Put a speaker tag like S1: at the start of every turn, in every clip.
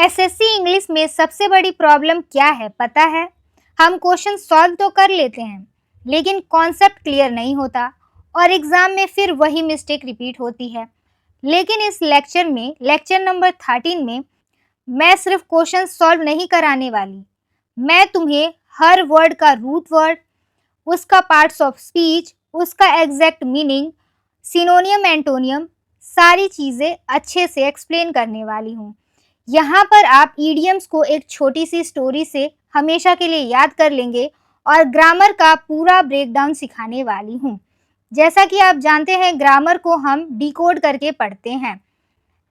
S1: SSC English में सबसे बड़ी प्रॉब्लम क्या है पता है? हम क्वेश्चन सॉल्व तो कर लेते हैं लेकिन कॉन्सेप्ट क्लियर नहीं होता और एग्जाम में फिर वही मिस्टेक रिपीट होती है। लेकिन इस लेक्चर में, लेक्चर नंबर 13 में, मैं सिर्फ क्वेश्चन सॉल्व नहीं कराने वाली, मैं तुम्हें हर वर्ड का रूट वर्ड, उसका पार्ट्स ऑफ स्पीच, उसका एग्जैक्ट मीनिंग, सिनोनियम एंटोनियम, सारी चीज़ें अच्छे से एक्सप्लेन करने वाली हूँ। यहाँ पर आप ईडियम्स को एक छोटी सी स्टोरी से हमेशा के लिए याद कर लेंगे और ग्रामर का पूरा ब्रेकडाउन सिखाने वाली हूँ। जैसा कि आप जानते हैं, ग्रामर को हम डिकोड करके पढ़ते हैं।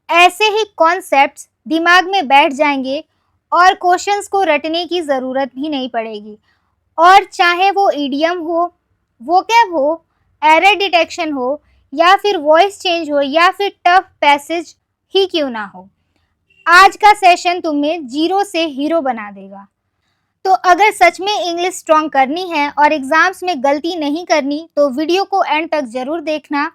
S1: ऐसे ही कॉन्सेप्ट्स दिमाग में बैठ जाएंगे और क्वेश्चंस को रटने की ज़रूरत भी नहीं पड़ेगी। और चाहे वो ईडियम हो, वोकैब हो, एरर डिटेक्शन हो, या फिर वॉइस चेंज हो, या फिर टफ पैसेज ही क्यों ना हो, आज का सेशन तुम्हें जीरो से हीरो बना देगा। तो अगर सच में इंग्लिश स्ट्रॉन्ग करनी है और एग्जाम्स में गलती नहीं करनी तो वीडियो को एंड तक जरूर देखना,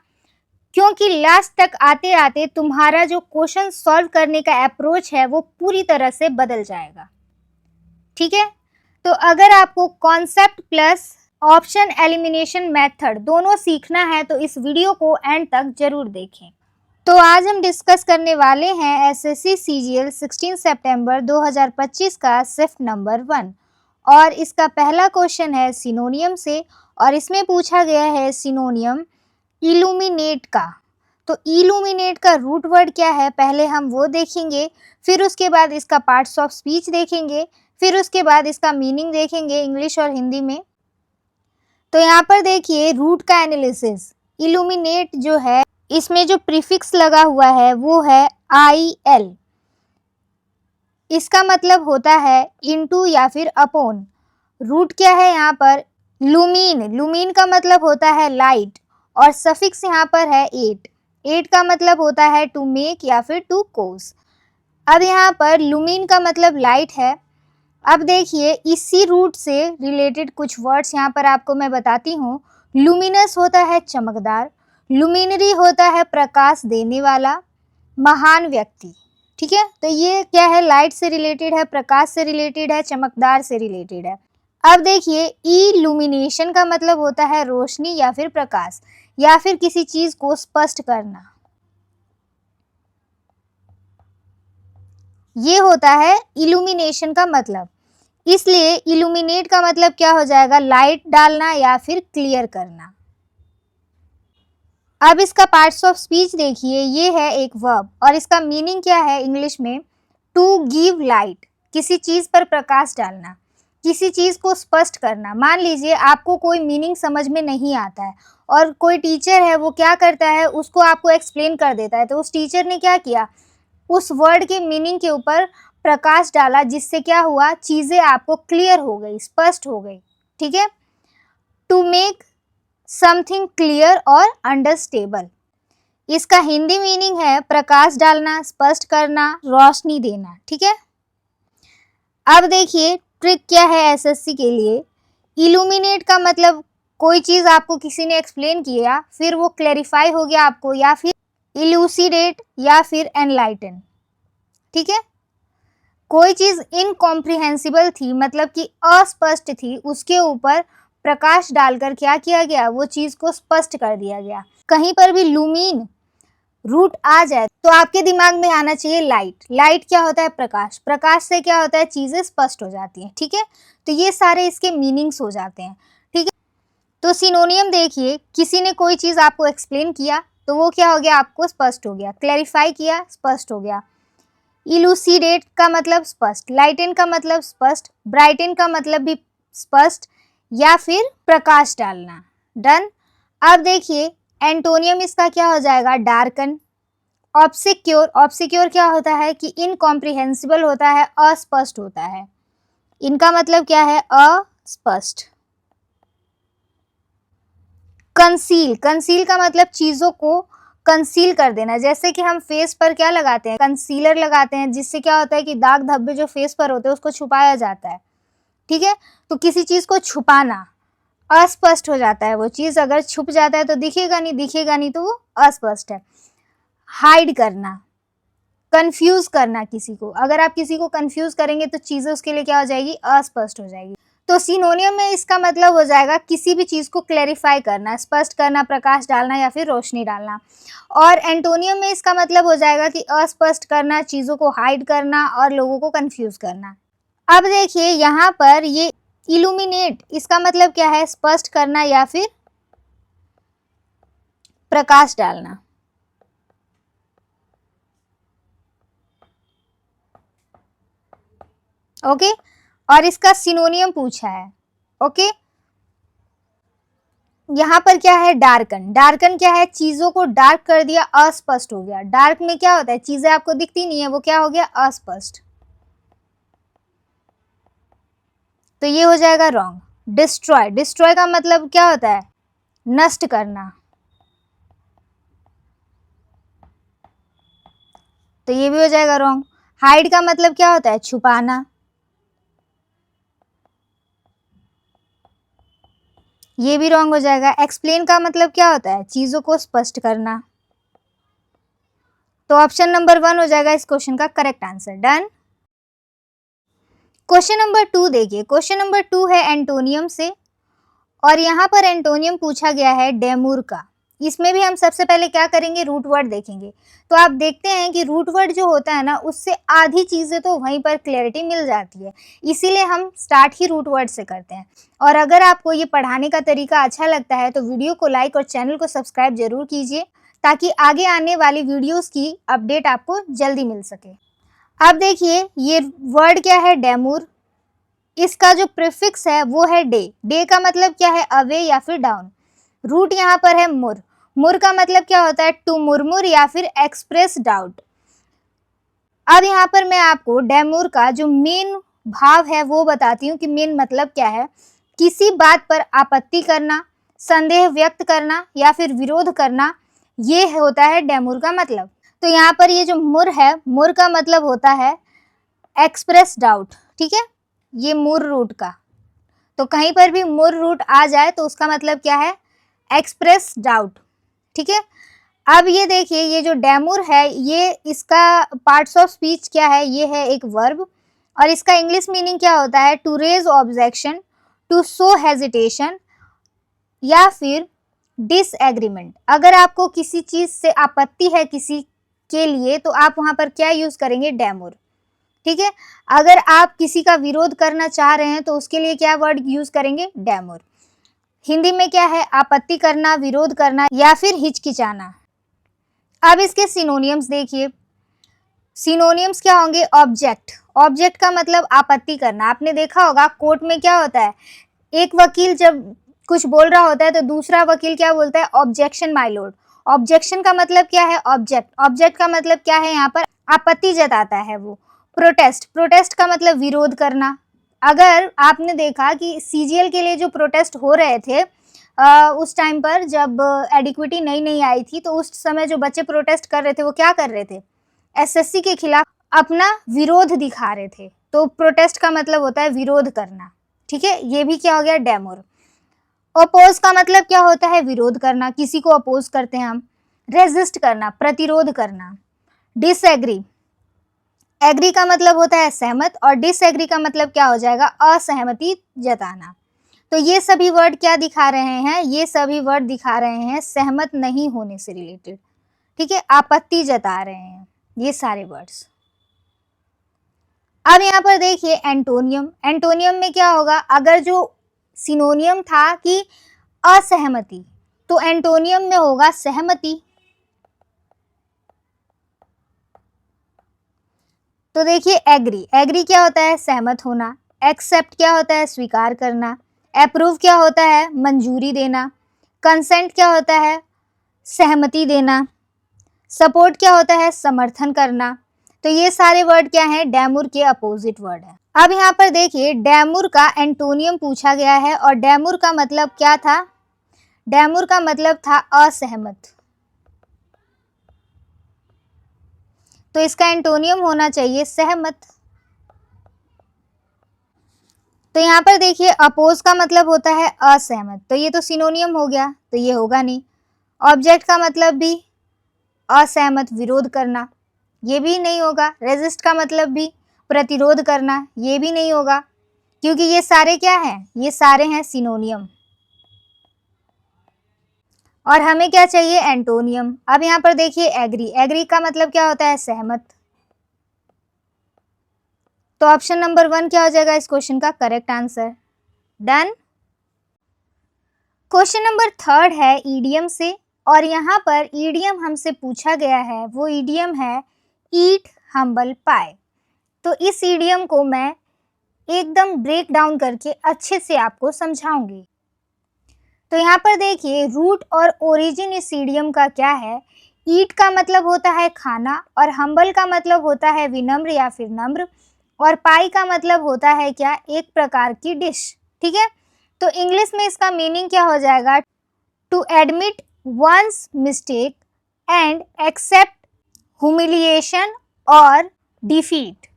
S1: क्योंकि लास्ट तक आते आते तुम्हारा जो क्वेश्चन सॉल्व करने का अप्रोच है वो पूरी तरह से बदल जाएगा। ठीक है, तो अगर आपको concept plus option elimination method दोनों सीखना है तो इस वीडियो को एंड तक जरूर देखें। तो आज हम डिस्कस करने वाले हैं एसएससी सीजीएल 16 सितंबर 2025 का सिफ्ट नंबर 1 और इसका पहला क्वेश्चन है सिनोनियम से और इसमें पूछा गया है सिनोनियम इल्यूमिनेट का। तो इल्यूमिनेट का रूट वर्ड क्या है पहले हम वो देखेंगे, फिर उसके बाद इसका पार्ट्स ऑफ स्पीच देखेंगे, फिर उसके बाद इसका मीनिंग देखेंगे इंग्लिश और हिंदी में। तो यहाँ पर देखिए रूट का एनालिसिस। इल्यूमिनेट जो है इसमें जो प्रीफिक्स लगा हुआ है वो है IL। इसका मतलब होता है इनटू या फिर अपॉन। रूट क्या है यहाँ पर? लुमीन। लुमीन का मतलब होता है लाइट और सफिक्स यहाँ पर है 8। 8 का मतलब होता है टू मेक या फिर टू कोज। अब यहाँ पर लुमीन का मतलब लाइट है। अब देखिए इसी रूट से रिलेटेड कुछ वर्ड्स यहाँ पर आपको मैं बताती हूँ। लुमिनस होता है चमकदार, लुमिनरी होता है प्रकाश देने वाला, महान व्यक्ति। ठीक है, तो ये क्या है? लाइट से रिलेटेड है, प्रकाश से रिलेटेड है, चमकदार से रिलेटेड है। अब देखिए इल्यूमिनेशन का मतलब होता है रोशनी या फिर प्रकाश या फिर किसी चीज को स्पष्ट करना। ये होता है इल्यूमिनेशन का मतलब। इसलिए इल्यूमिनेट का मतलब क्या हो जाएगा? लाइट डालना या फिर क्लियर करना। अब इसका पार्ट्स ऑफ स्पीच देखिए, ये है एक वर्ब और इसका मीनिंग क्या है इंग्लिश में? टू गिव लाइट, किसी चीज पर प्रकाश डालना, किसी चीज को स्पष्ट करना। मान लीजिए आपको कोई मीनिंग समझ में नहीं आता है और कोई टीचर है वो क्या करता है, उसको आपको एक्सप्लेन कर देता है। तो उस टीचर ने क्या किया? उस वर्ड के मीनिंग के ऊपर प्रकाश डाला, जिससे क्या हुआ? चीजें आपको क्लियर हो गई, स्पष्ट हो गई। ठीक है, टू मेक समथिंग क्लियर और अंडरस्टेबल। इसका हिंदी मीनिंग है प्रकाश डालना, स्पष्ट करना, रोशनी देना। ठीक है, अब देखिए ट्रिक क्या है एसएससी के लिए। इल्यूमिनेट का मतलब कोई चीज आपको किसी ने एक्सप्लेन किया, फिर वो क्लैरिफाई हो गया आपको, या फिर इल्यूसिडेट या फिर एनलाइटन। ठीक है, कोई चीज इनकॉम्प्रिहेंसिबल थी, मतलब कि अस्पष्ट थी, उसके ऊपर प्रकाश डालकर क्या किया गया? वो चीज को स्पष्ट कर दिया गया। कहीं पर भी लुमीन रूट आ जाए तो आपके दिमाग में आना चाहिए लाइट। लाइट क्या होता है? प्रकाश। प्रकाश से क्या होता है? चीजें स्पष्ट हो जाती हैं। ठीक है, तो ये सारे इसके मीनिंग्स हो जाते हैं। ठीक है, तो सिनोनियम देखिए, किसी ने कोई चीज आपको एक्सप्लेन किया तो वो क्या हो गया? आपको स्पष्ट हो गया। क्लैरिफाई किया, स्पष्ट हो गया। इलूसिडेट का मतलब स्पष्ट, लाइटन का मतलब स्पष्ट, ब्राइटन का मतलब भी स्पष्ट या फिर प्रकाश डालना। डन। अब देखिए एंटोनियम इसका क्या हो जाएगा? डार्कन। ऑब्सक्योर। ऑब्सक्योर क्या होता है कि इनकॉम्प्रिहेंसिबल होता है, अस्पष्ट होता है। इनका मतलब क्या है? अस्पष्ट। कंसील। कंसील का मतलब चीजों को कंसील कर देना। जैसे कि हम फेस पर क्या लगाते हैं? कंसीलर लगाते हैं, जिससे क्या होता है कि दाग धब्बे जो फेस पर होते हैं उसको छुपाया जाता है। ठीक है, तो किसी चीज को छुपाना, अस्पष्ट हो जाता है वो चीज। अगर छुप जाता है तो दिखेगा नहीं, दिखेगा नहीं तो वो अस्पष्ट है। हाइड करना, कंफ्यूज करना किसी को। अगर आप किसी को कंफ्यूज करेंगे तो चीजें उसके लिए क्या हो जाएगी, अस्पष्ट हो जाएगी। तो सिनोनियम में इसका मतलब हो जाएगा किसी भी चीज को क्लैरिफाई करना, स्पष्ट करना, प्रकाश डालना या फिर रोशनी डालना। और एंटोनियम में इसका मतलब हो जाएगा कि अस्पष्ट करना, चीजों को हाइड करना और लोगों को कंफ्यूज करना। अब देखिए यहाँ पर ये इल्यूमिनेट, इसका मतलब क्या है, स्पष्ट करना या फिर प्रकाश डालना। ओके, और इसका सिनोनियम पूछा है। ओके, यहाँ पर क्या है, डार्कन। डार्कन क्या है, चीजों को डार्क कर दिया, अस्पष्ट हो गया। डार्क में क्या होता है, चीजें आपको दिखती नहीं है, वो क्या हो गया, अस्पष्ट। तो ये हो जाएगा रॉन्ग। डिस्ट्रॉय, डिस्ट्रॉय का मतलब क्या होता है, नष्ट करना। तो ये भी हो जाएगा रॉन्ग। हाइड का मतलब क्या होता है, छुपाना। ये भी रॉन्ग हो जाएगा। एक्सप्लेन का मतलब क्या होता है, चीजों को स्पष्ट करना। तो ऑप्शन नंबर 1 हो जाएगा इस क्वेश्चन का correct answer. Done. Question number 2 देखिए। क्वेश्चन नंबर 2 है एंटोनियम से, और यहाँ पर एंटोनियम पूछा गया है डेमूर का। इसमें भी हम सबसे पहले क्या करेंगे, रूट वर्ड देखेंगे। तो आप देखते हैं कि रूट वर्ड जो होता है ना, उससे आधी चीज़ें तो वहीं पर क्लैरिटी मिल जाती है, इसीलिए हम स्टार्ट ही रूट वर्ड से करते हैं। और अगर आपको ये पढ़ाने का तरीका अच्छा लगता है तो वीडियो को लाइक और चैनल को सब्सक्राइब जरूर कीजिए, ताकि आगे आने वाली वीडियोज़ की अपडेट आपको जल्दी मिल सके। अब देखिए ये वर्ड क्या है, डेमूर। इसका जो प्रीफिक्स है वो है डे। डे का मतलब क्या है, अवे या फिर डाउन। रूट यहाँ पर है मुर। मुर का मतलब क्या होता है, टू मुरमुर या फिर एक्सप्रेस डाउट। अब यहाँ पर मैं आपको डेमूर का जो मेन भाव है वो बताती हूँ कि मेन मतलब क्या है। किसी बात पर आपत्ति करना, संदेह व्यक्त करना या फिर विरोध करना, ये होता है डेमूर का मतलब। तो यहाँ पर ये जो मुर है, मुर का मतलब होता है एक्सप्रेस डाउट। ठीक है, ये मुर रूट का, तो कहीं पर भी मुर रूट आ जाए तो उसका मतलब क्या है, एक्सप्रेस डाउट। ठीक है, अब ये देखिए ये जो डेमूर है, ये इसका पार्ट्स ऑफ स्पीच क्या है, ये है एक वर्ब, और इसका इंग्लिश मीनिंग क्या होता है, to raise objection, to show hesitation या फिर डिसएग्रीमेंट। अगर आपको किसी चीज से आपत्ति है किसी के लिए तो आप वहां पर क्या यूज करेंगे, डेमूर। ठीक है, अगर आप किसी का विरोध करना चाह रहे हैं तो उसके लिए क्या वर्ड यूज करेंगे, डेमूर। हिंदी में क्या है, आपत्ति करना, विरोध करना या फिर हिचकिचाना। अब इसके सिनोनियम्स देखिए। सिनोनियम्स क्या होंगे, ऑब्जेक्ट। ऑब्जेक्ट का मतलब आपत्ति करना। आपने देखा होगा कोर्ट में क्या होता है, एक वकील जब कुछ बोल रहा होता है तो दूसरा वकील क्या बोलता है, ऑब्जेक्शन माय लॉर्ड। ऑब्जेक्शन का मतलब क्या है, ऑब्जेक्ट। ऑब्जेक्ट का मतलब क्या है, यहाँ पर आपत्ति जताता है वो। प्रोटेस्ट, प्रोटेस्ट का मतलब विरोध करना। अगर आपने देखा कि सीजीएल के लिए जो प्रोटेस्ट हो रहे थे उस टाइम पर जब एडिक्विटी नई नई आई थी, तो उस समय जो बच्चे प्रोटेस्ट कर रहे थे वो क्या कर रहे थे, एसएससी के खिलाफ अपना विरोध दिखा रहे थे। तो प्रोटेस्ट का मतलब होता है विरोध करना। ठीक है, ये भी क्या हो गया, डेमोर। अपोज का मतलब क्या होता है, विरोध करना, किसी को अपोज करते हैं हम। रेजिस्ट करना, प्रतिरोध करना। डिसएग्री, एग्री का मतलब होता है सहमत, और डिसएग्री का मतलब क्या हो जाएगा, असहमति जताना। तो ये सभी वर्ड क्या दिखा रहे हैं, ये सभी वर्ड दिखा रहे हैं सहमत नहीं होने से रिलेटेड। ठीक है, आपत्ति जता रहे हैं ये सारे वर्ड्स। अब यहाँ पर देखिए एंटोनियम। एंटोनियम में क्या होगा, अगर जो सिनोनियम था कि असहमति, तो एंटोनियम में होगा सहमति। तो देखिए एग्री, एग्री क्या होता है, सहमत होना। एक्सेप्ट क्या होता है, स्वीकार करना। अप्रूव क्या होता है, मंजूरी देना। कंसेंट क्या होता है, सहमति देना। सपोर्ट क्या होता है, समर्थन करना। तो ये सारे वर्ड क्या हैं, डेमूर के अपोजिट वर्ड है। अब यहाँ पर देखिए डेमूर का एंटोनियम पूछा गया है, और डेमूर का मतलब क्या था, डेमूर का मतलब था असहमत। तो इसका एंटोनियम होना चाहिए सहमत। तो यहाँ पर देखिए अपोज का मतलब होता है असहमत, तो ये तो सिनोनियम हो गया, तो ये होगा नहीं। ऑब्जेक्ट का मतलब भी असहमत, विरोध करना। ये भी नहीं होगा। रेजिस्ट का मतलब भी प्रतिरोध करना, ये भी नहीं होगा, क्योंकि ये सारे क्या हैं, ये सारे हैं सिनोनियम। और हमें क्या चाहिए, एंटोनियम। अब यहाँ पर देखिए एग्री, एग्री का मतलब क्या होता है, सहमत। तो ऑप्शन नंबर 1 क्या हो जाएगा इस क्वेश्चन का correct answer. Done. Question number 3 है ईडियम से, और यहाँ पर ईडियम हमसे पूछा गया है, वो ईडियम है ईट हम्बल पाई। तो इस ईडियम को मैं एकदम ब्रेक डाउन करके अच्छे से आपको समझाऊंगी। तो यहाँ पर देखिए रूट और ओरिजिन इस ईडियम का क्या है। ईट का मतलब होता है खाना, और हम्बल का मतलब होता है विनम्र या फिर नम्र, और पाई का मतलब होता है क्या, एक प्रकार की डिश। ठीक है, तो इंग्लिश में इसका मीनिंग क्या हो जाएगा, to admit one's mistake and accept humiliation और डिफीट।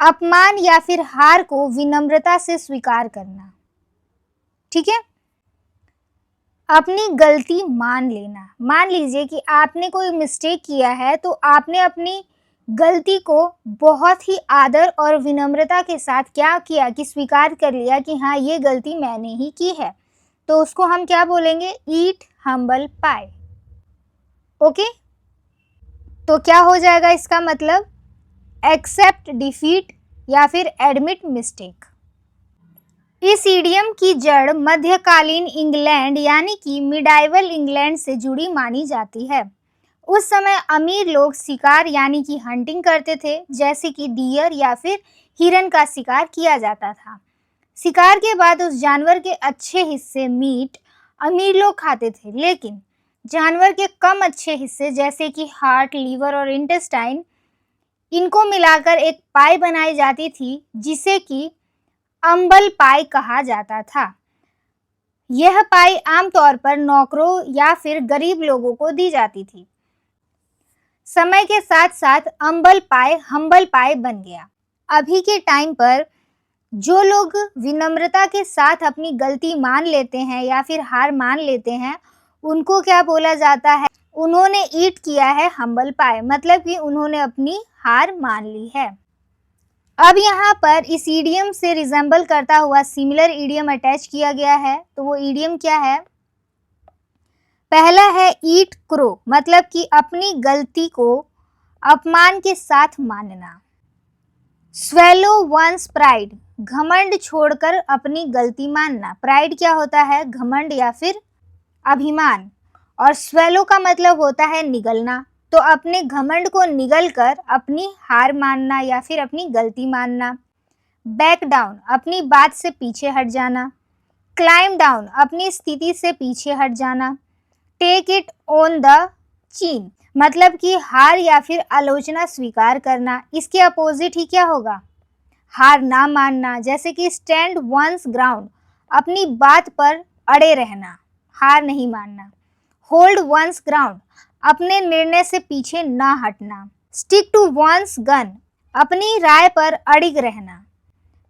S1: अपमान या फिर हार को विनम्रता से स्वीकार करना। ठीक है, अपनी गलती मान लेना। मान लीजिए कि आपने कोई मिस्टेक किया है, तो आपने अपनी गलती को बहुत ही आदर और विनम्रता के साथ क्या किया कि स्वीकार कर लिया कि हाँ ये गलती मैंने ही की है, तो उसको हम क्या बोलेंगे, ईट हम्बल पाई। ओके, तो क्या हो जाएगा इसका मतलब, एक्सेप्ट डिफीट या फिर एडमिट मिस्टेक। इस ईडियम की जड़ मध्यकालीन इंग्लैंड यानी कि मिडाइवल इंग्लैंड से जुड़ी मानी जाती है। उस समय अमीर लोग शिकार यानी कि हंटिंग करते थे, जैसे कि डियर या फिर हिरन का शिकार किया जाता था। शिकार के बाद उस जानवर के अच्छे हिस्से मीट अमीर लोग खाते थे, लेकिन जानवर के कम अच्छे हिस्से जैसे कि हार्ट, लीवर और इंटेस्टाइन, इनको मिलाकर एक पाई बनाई जाती थी जिसे कि अंबल पाई कहा जाता था। यह पाई आमतौर पर नौकरों या फिर गरीब लोगों को दी जाती थी। समय के साथ साथ अंबल पाई हम्बल पाई बन गया। अभी के टाइम पर जो लोग विनम्रता के साथ अपनी गलती मान लेते हैं या फिर हार मान लेते हैं, उनको क्या बोला जाता है, उन्होंने ईट किया है हम्बल पाई, मतलब कि उन्होंने अपनी हार मान ली है। अब यहाँ पर इस ईडियम से रिजेंबल करता हुआ सिमिलर ईडियम अटैच किया गया है। तो वो ईडियम क्या है, पहला है ईट क्रो, मतलब कि अपनी गलती को अपमान के साथ मानना। स्वेलो वंस प्राइड, घमंड छोड़कर अपनी गलती मानना। प्राइड क्या होता है, घमंड या फिर अभिमान, और स्वेलो का मतलब होता है निगलना। तो अपने घमंड को निगल कर अपनी हार मानना या फिर अपनी गलती मानना। बैक डाउन, अपनी बात से पीछे हट जाना। क्लाइम डाउन, अपनी स्थिति से पीछे हट जाना। टेक इट ऑन द चीन, मतलब कि हार या फिर आलोचना स्वीकार करना। इसके अपोजिट ही क्या होगा, हार ना मानना, जैसे कि स्टैंड वंस ग्राउंड, अपनी बात पर अड़े रहना, हार नहीं मानना। होल्ड वंस ग्राउंड, अपने निर्णय से पीछे ना हटना। स्टिक टू वंस गन, अपनी राय पर अड़िग रहना।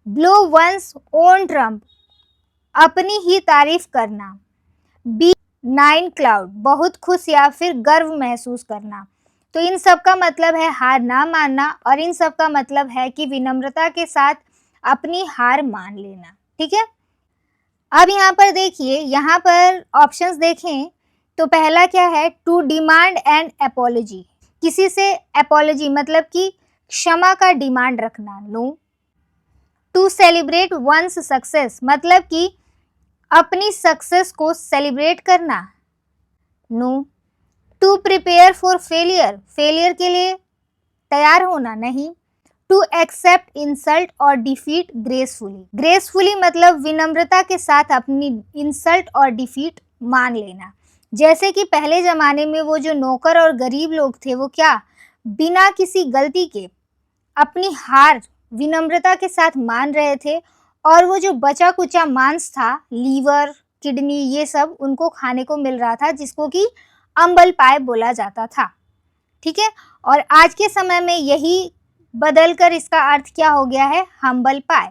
S1: ब्लो वंस ओन ट्रम्प, अपनी ही तारीफ करना। बी 9 क्लाउड, बहुत खुश या फिर गर्व महसूस करना। तो इन सब का मतलब है हार ना मानना, और इन सब का मतलब है कि विनम्रता के साथ अपनी हार मान लेना। ठीक है, अब यहाँ पर देखिए, यहाँ पर ऑप्शंस देखें तो पहला क्या है, टू डिमांड एंड एपोलॉजी, किसी से एपोलॉजी मतलब कि क्षमा का डिमांड रखना, no. To celebrate one's success, मतलब कि अपनी सक्सेस को सेलिब्रेट करना, no. To prepare for failure, failure के लिए तैयार होना, नहीं। टू एक्सेप्ट इंसल्ट और डिफीट ग्रेसफुली, ग्रेसफुली मतलब विनम्रता के साथ अपनी इंसल्ट और डिफीट मान लेना। जैसे कि पहले ज़माने में वो जो नौकर और गरीब लोग थे, वो क्या बिना किसी गलती के अपनी हार विनम्रता के साथ मान रहे थे, और वो जो बचा कुचा मांस था, लीवर, किडनी, ये सब उनको खाने को मिल रहा था, जिसको कि अंबल पाई बोला जाता था। ठीक है, और आज के समय में यही बदलकर इसका अर्थ क्या हो गया है, हम्बल पाई।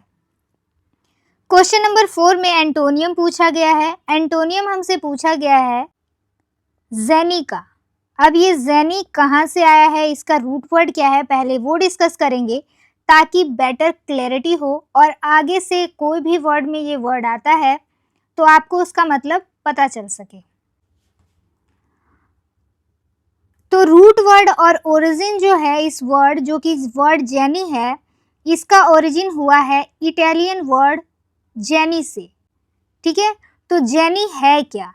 S1: क्वेश्चन नंबर 4 में एंटोनियम पूछा गया है। एंटोनियम हमसे पूछा गया है जेनिका, अब ये जेनी कहाँ से आया है, इसका रूट वर्ड क्या है, पहले वो डिस्कस करेंगे ताकि बेटर क्लैरिटी हो और आगे से कोई भी वर्ड में ये वर्ड आता है तो आपको उसका मतलब पता चल सके। तो रूट वर्ड और ओरिजिन जो है इस वर्ड, जो कि वर्ड जेनी है, इसका ओरिजिन हुआ है इटालियन वर्ड जेनी से। ठीक है, तो जेनी है क्या?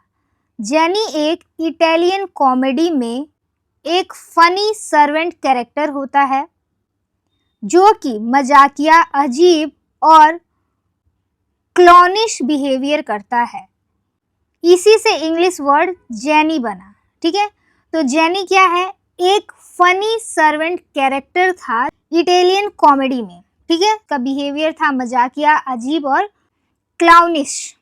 S1: जेनी एक इटालियन कॉमेडी में एक फनी सर्वेंट कैरेक्टर होता है जो कि मजाकिया, अजीब और क्लॉनिश बिहेवियर करता है। इसी से इंग्लिश वर्ड जेनी बना। ठीक है, तो जेनी क्या है? एक फनी सर्वेंट कैरेक्टर था इटालियन कॉमेडी में। ठीक है, का बिहेवियर था मजाकिया, अजीब और क्लाउनिश।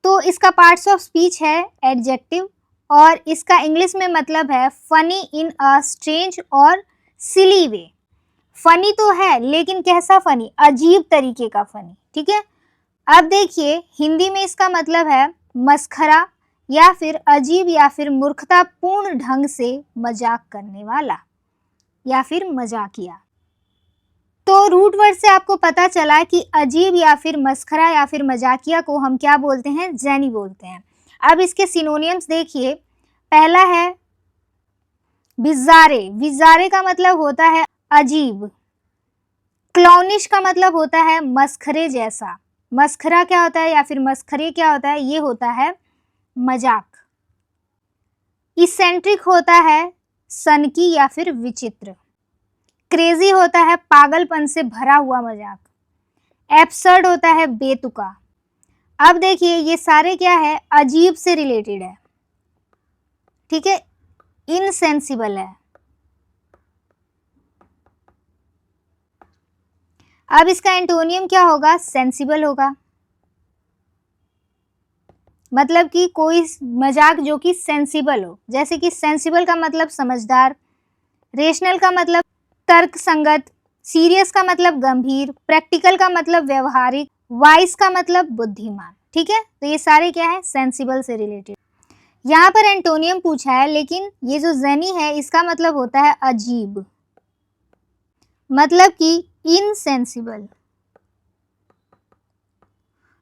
S1: तो इसका पार्ट्स ऑफ स्पीच है एडजेक्टिव और इसका इंग्लिश में मतलब है फनी इन अ स्ट्रेंज और सिली वे। फनी तो है लेकिन कैसा फनी? अजीब तरीके का फनी। ठीक है, अब देखिए हिंदी में इसका मतलब है मस्खरा या फिर अजीब या फिर मूर्खतापूर्ण ढंग से मजाक करने वाला या फिर मजाकिया। तो रूट वर्ड से आपको पता चला कि अजीब या फिर मस्खरा या फिर मजाकिया को हम क्या बोलते हैं? जेनी बोलते हैं। अब इसके सिनोनियम्स देखिए, पहला है बिज़ारे। बिज़ारे का मतलब होता है अजीब। क्लॉनिश का मतलब होता है मस्खरे जैसा। मस्खरा क्या होता है या फिर मस्खरे क्या होता है? ये होता है मजाक। इसेंट्रिक होता है सनकी या फिर विचित्र। क्रेजी होता है पागलपन से भरा हुआ मजाक। एब्सर्ड होता है बेतुका। अब देखिए ये सारे क्या है? अजीब से रिलेटेड है। ठीक है, इनसेंसिबल है। अब इसका एंटोनियम क्या होगा? सेंसिबल होगा। मतलब कि कोई मजाक जो कि सेंसिबल हो, जैसे कि सेंसिबल का मतलब समझदार, रेशनल का मतलब तर्क संगत, सीरियस का मतलब गंभीर, प्रैक्टिकल का मतलब व्यवहारिक, वाइज का मतलब बुद्धिमान। ठीक है, तो ये सारे क्या है? सेंसिबल से रिलेटेड। यहाँ पर एंटोनियम पूछा है, लेकिन ये जो जेनी है इसका मतलब होता है अजीब, मतलब कि इनसेंसिबल।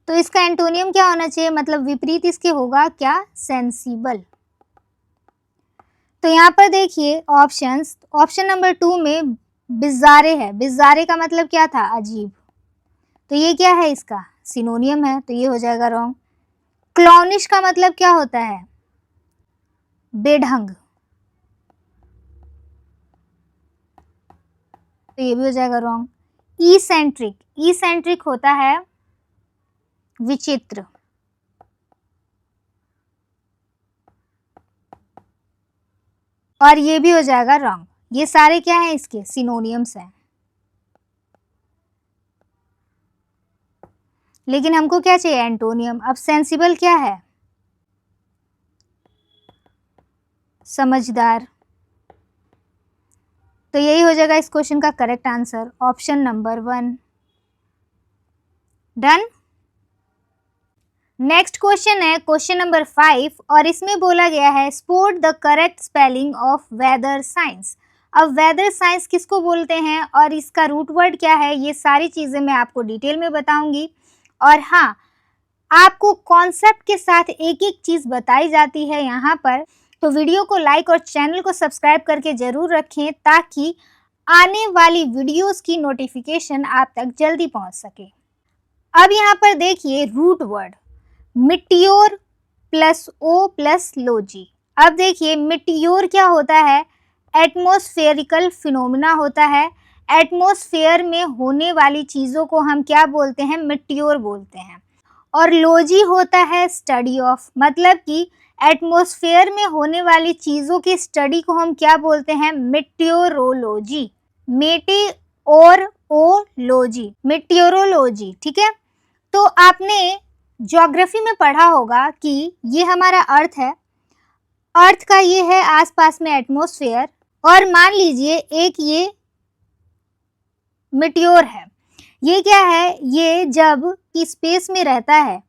S1: तो इसका एंटोनियम क्या होना चाहिए? मतलब विपरीत इसके होगा क्या? सेंसिबल। तो यहाँ पर देखिए ऑप्शंस, ऑप्शन नंबर 2 में बिज़ारे है। बिज़ारे का मतलब क्या था? अजीब। तो ये क्या है? इसका सिनोनियम है, तो ये हो जाएगा रॉन्ग। क्लॉनिश का मतलब क्या होता है? बेढंग, तो ये भी हो जाएगा रॉन्ग। इसेंट्रिक, इसेंट्रिक होता है विचित्र। और ये भी हो जाएगा रॉन्ग। ये सारे क्या हैं? इसके सिनोनियम्स हैं। लेकिन हमको क्या चाहिए? एंटोनियम। अब सेंसिबल क्या है? समझदार। तो यही हो जाएगा इस क्वेश्चन का correct answer, option number 1। Done. Next question है क्वेश्चन नंबर 5 और इसमें बोला गया है spot the correct spelling of weather science. अब वेदर साइंस किसको बोलते हैं और इसका रूट वर्ड क्या है, ये सारी चीज़ें मैं आपको डिटेल में बताऊंगी। और हाँ, आपको कॉन्सेप्ट के साथ एक एक चीज़ बताई जाती है यहाँ पर, तो वीडियो को लाइक और चैनल को सब्सक्राइब करके ज़रूर रखें ताकि आने वाली वीडियोस की नोटिफिकेशन आप तक जल्दी पहुँच सके। अब यहाँ पर देखिए root word meteor plus o plus logy. अब देखिए मिटियोर क्या होता है? एटमॉस्फेरिकल फिनोमिना होता है। एटमॉस्फेयर में होने वाली चीज़ों को हम क्या बोलते हैं? मिटियोर बोलते हैं। और लोजी होता है स्टडी ऑफ, मतलब कि एटमॉस्फेयर में होने वाली चीज़ों की स्टडी को हम क्या बोलते हैं? मेटियोरोलॉजी। Meteorology, meteorology. ठीक है, तो आपने ज्योग्राफी में पढ़ा होगा कि ये हमारा अर्थ है, अर्थ का ये है आसपास में एटमॉस्फेयर, और मान लीजिए एक ये मिटियोर है। ये क्या है? ये जब कि स्पेस में रहता है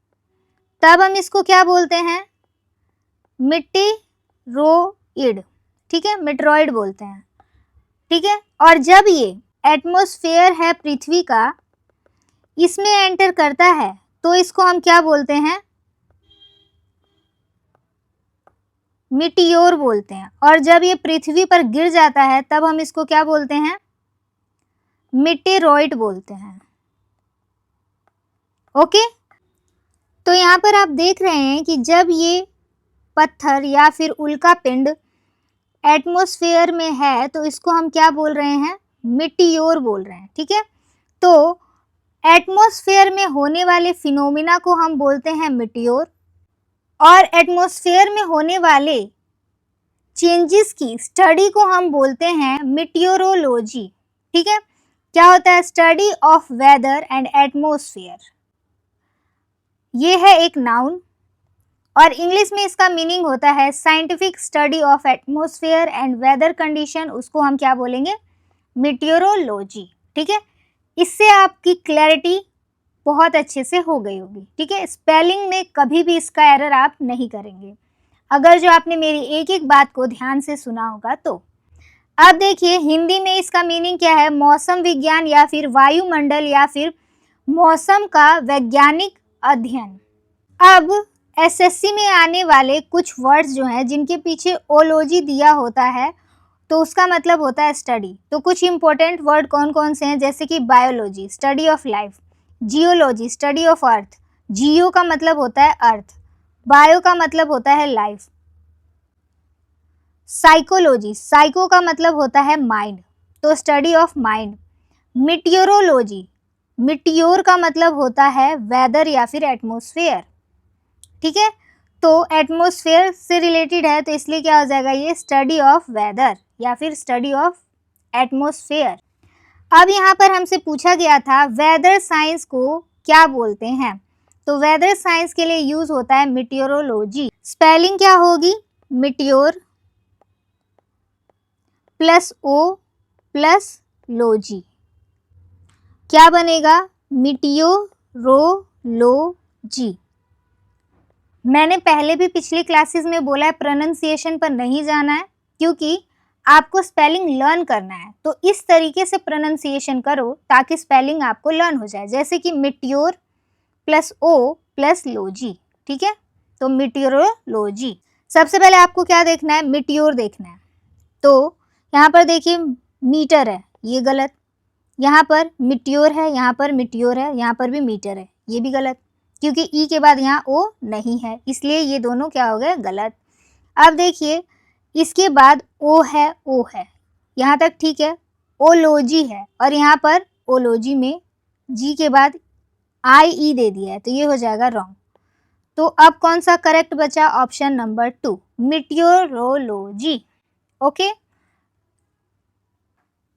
S1: तब हम इसको क्या बोलते हैं? मिट्टी रो मीटरॉइड, ठीक है, मीटरॉइड बोलते हैं, ठीक है। और जब ये एटमॉस्फेयर है पृथ्वी का, इसमें एंटर करता है तो इसको हम क्या बोलते हैं, मीटियोर बोलते हैं। और जब ये पृथ्वी पर गिर जाता है तब हम इसको क्या बोलते हैं, मीटेरॉइड बोलते हैं। ओके, तो यहाँ पर आप देख रहे हैं कि जब ये पत्थर या फिर उल्का पिंड एटमॉस्फेयर में है तो इसको हम क्या बोल रहे हैं, मीटियोर बोल रहे हैं, ठीक है। तो एटमॉस्फेयर में होने वाले फिनोमिना को हम बोलते हैं मीटियोर, और एटमॉस्फेयर में होने वाले चेंजेस की स्टडी को हम बोलते हैं मीटियोरोलॉजी, ठीक है। क्या होता है, study of weather and atmosphere, ये है एक नाउन, और इंग्लिश में इसका मीनिंग होता है scientific study of atmosphere and weather condition, उसको हम क्या बोलेंगे, मीटियोरोलॉजी, ठीक है। इससे आपकी क्लैरिटी बहुत अच्छे से हो गई होगी, ठीक है। स्पेलिंग में कभी भी इसका एरर आप नहीं करेंगे अगर जो आपने मेरी एक एक बात को ध्यान से सुना होगा तो। अब देखिए हिंदी में इसका मीनिंग क्या है, मौसम विज्ञान या फिर वायुमंडल या फिर मौसम का वैज्ञानिक अध्ययन। अब एसएससी में आने वाले कुछ वर्ड्स जो हैं जिनके पीछे ओलॉजी दिया होता है तो उसका मतलब होता है स्टडी। तो कुछ इंपॉर्टेंट वर्ड कौन कौन से हैं, जैसे कि biology, study of life, geology, study of earth, geo का मतलब होता है अर्थ, बायो का मतलब होता है लाइफ, साइकोलॉजी, साइको का मतलब होता है माइंड, तो study of mind, meteorology, meteor का मतलब होता है वेदर या फिर एटमॉस्फेयर, ठीक है। तो एटमॉस्फेयर से रिलेटेड है तो इसलिए क्या हो जाएगा, ये स्टडी ऑफ वेदर या फिर स्टडी ऑफ एटमॉस्फेयर। अब यहाँ पर हमसे पूछा गया था वेदर साइंस को क्या बोलते हैं, तो वेदर साइंस के लिए यूज होता है मीटियोरोलॉजी। स्पेलिंग क्या होगी, meteor plus o plus logy, क्या बनेगा, मीटियोरोलॉजी। मैंने पहले भी पिछली क्लासेस में बोला है प्रोनाउंसिएशन पर नहीं जाना है क्योंकि आपको स्पेलिंग लर्न करना है, तो इस तरीके से प्रोनाउंसिएशन करो ताकि स्पेलिंग आपको लर्न हो जाए, जैसे कि meteor plus o plus logy, ठीक है। तो मीटियोरोलॉजी। सबसे पहले आपको क्या देखना है, मीटियोर देखना है। तो यहाँ पर देखिए मीटर है, ये गलत, यहाँ पर मीटियोर है, यहाँ पर मीटियोर है, यहाँ पर भी मीटर है, ये भी गलत क्योंकि ई के बाद यहाँ ओ नहीं है, इसलिए ये दोनों क्या हो गए, गलत। अब देखिए इसके बाद ओ है, ओ है, यहाँ तक ठीक है, ओलॉजी है, और यहाँ पर ओलॉजी में जी के बाद आई ई दे दिया है तो ये हो जाएगा रॉन्ग। तो अब कौन सा करेक्ट बचा, option number 2 meteorology. Okay,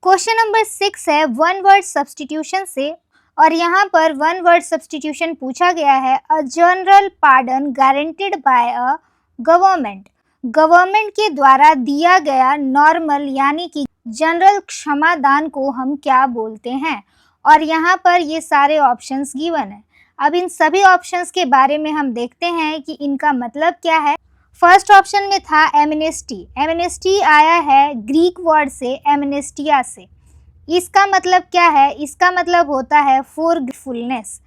S1: question number 6 है वन वर्ड सब्स्टिट्यूशन से, और यहाँ पर वन वर्ड सब्स्टिट्यूशन पूछा गया है, a general pardon guaranteed bye a government, government के द्वारा दिया गया नॉर्मल यानी कि जनरल क्षमादान को हम क्या बोलते हैं, और यहाँ पर ये सारे ऑप्शंस गिवन है। अब इन सभी ऑप्शंस के बारे में हम देखते हैं कि इनका मतलब क्या है। फर्स्ट ऑप्शन में था एमनेस्टी, एमनेस्टी आया है ग्रीक वर्ड से एमनेस्टिया से, इसका मतलब क्या है, इसका मतलब होता है फॉरगिवफुलनेस।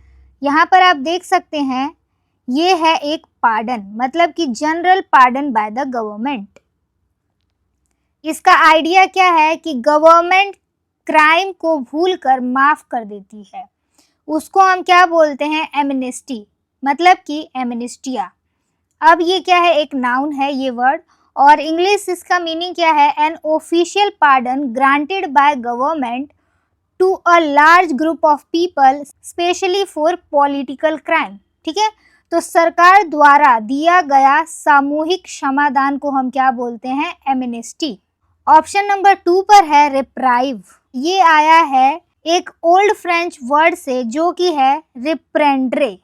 S1: यहाँ पर आप देख सकते हैं ये है एक पार्डन, मतलब कि general pardon by the government. इसका आइडिया क्या है कि गवर्नमेंट क्राइम को भूलकर माफ कर देती है, उसको हम क्या बोलते हैं, एमनेस्टी, मतलब कि एमनेस्टिया। अब ये क्या है, एक नाउन है ये वर्ड, और इंग्लिश इसका मीनिंग क्या है, an official pardon granted by government to a large group of people specially for political crime, ठीक है। तो सरकार द्वारा दिया गया सामूहिक क्षमादान को हम क्या बोलते हैं, एमनेस्टी। ऑप्शन नंबर 2 पर है रिप्राइव, ये आया है एक ओल्ड फ्रेंच वर्ड से जो कि है रिप्रेंड्रे,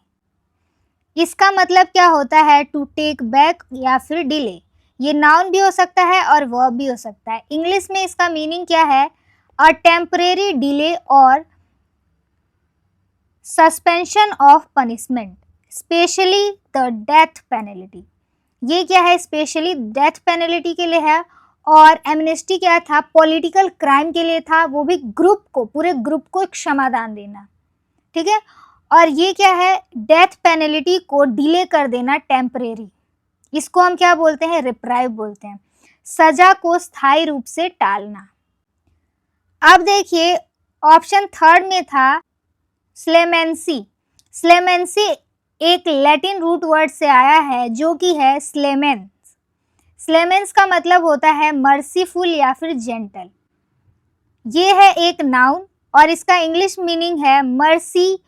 S1: इसका मतलब क्या होता है, टू टेक बैक या फिर डिले। ये नाउन भी हो सकता है और वर्ब भी हो सकता है। इंग्लिश में इसका मीनिंग क्या है, अ टेम्परेरी डिले और suspension of punishment specially the death penalty. ये क्या है, स्पेशली डेथ पेनल्टी के लिए है। और एमनेस्टी क्या था, पॉलिटिकल क्राइम के लिए था, वो भी ग्रुप को, पूरे ग्रुप को क्षमादान देना। ठीक है। और ये क्या है, डेथ पेनल्टी को डिले कर देना टेम्परेरी, इसको हम क्या बोलते हैं, रिप्राइव बोलते हैं, सजा को स्थायी रूप से टालना। अब देखिए ऑप्शन थर्ड में था स्लेमेंसी। स्लेमेंसी एक लैटिन रूट वर्ड से आया है जो कि है स्लेमेंस। स्लेमेंस का मतलब होता है मर्सीफुल या फिर जेंटल। ये है एक नाउन और इसका इंग्लिश मीनिंग है mercy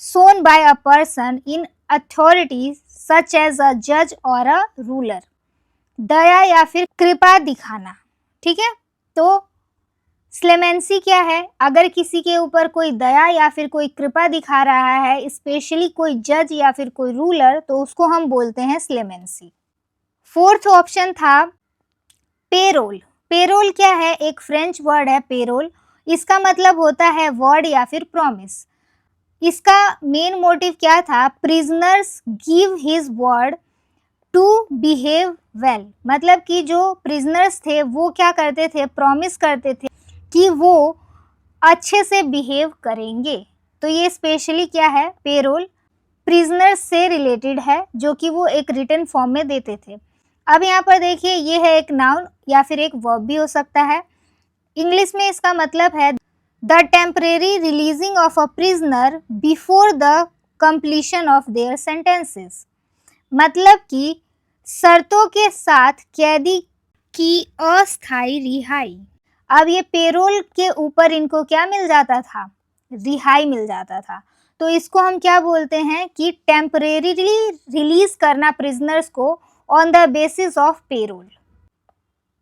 S1: shown by a person in authority such as a जज और अ रूलर, दया या फिर कृपा दिखाना। ठीक है। तो स्लेमेंसी क्या है, अगर किसी के ऊपर कोई दया या फिर कोई कृपा दिखा रहा है, स्पेशली कोई जज या फिर कोई रूलर, तो उसको हम बोलते हैं स्लेमेंसी। फोर्थ ऑप्शन था पेरोल। पेरोल क्या है, एक फ्रेंच वर्ड है पेरोल। इसका मतलब होता है वर्ड या फिर प्रॉमिस। इसका मेन मोटिव क्या था, prisoners give his word to behave well, मतलब कि जो प्रिजनर्स थे वो क्या करते थे, प्रॉमिस करते थे कि वो अच्छे से बिहेव करेंगे। तो ये स्पेशली क्या है, पेरोल प्रिजनर्स से रिलेटेड है, जो कि वो एक रिटन फॉर्म में देते थे। अब यहाँ पर देखिए ये है एक नाउन या फिर एक वर्ब भी हो सकता है। इंग्लिश में इसका मतलब है the temporary releasing of a prisoner before the completion of their sentences, मतलब कि शर्तों के साथ कैदी की अस्थायी रिहाई। अब ये पेरोल के ऊपर इनको क्या मिल जाता था, रिहाई मिल जाता था। तो इसको हम क्या बोलते हैं कि टेम्परेरीली रिलीज करना प्रिजनर्स को on the basis of parole.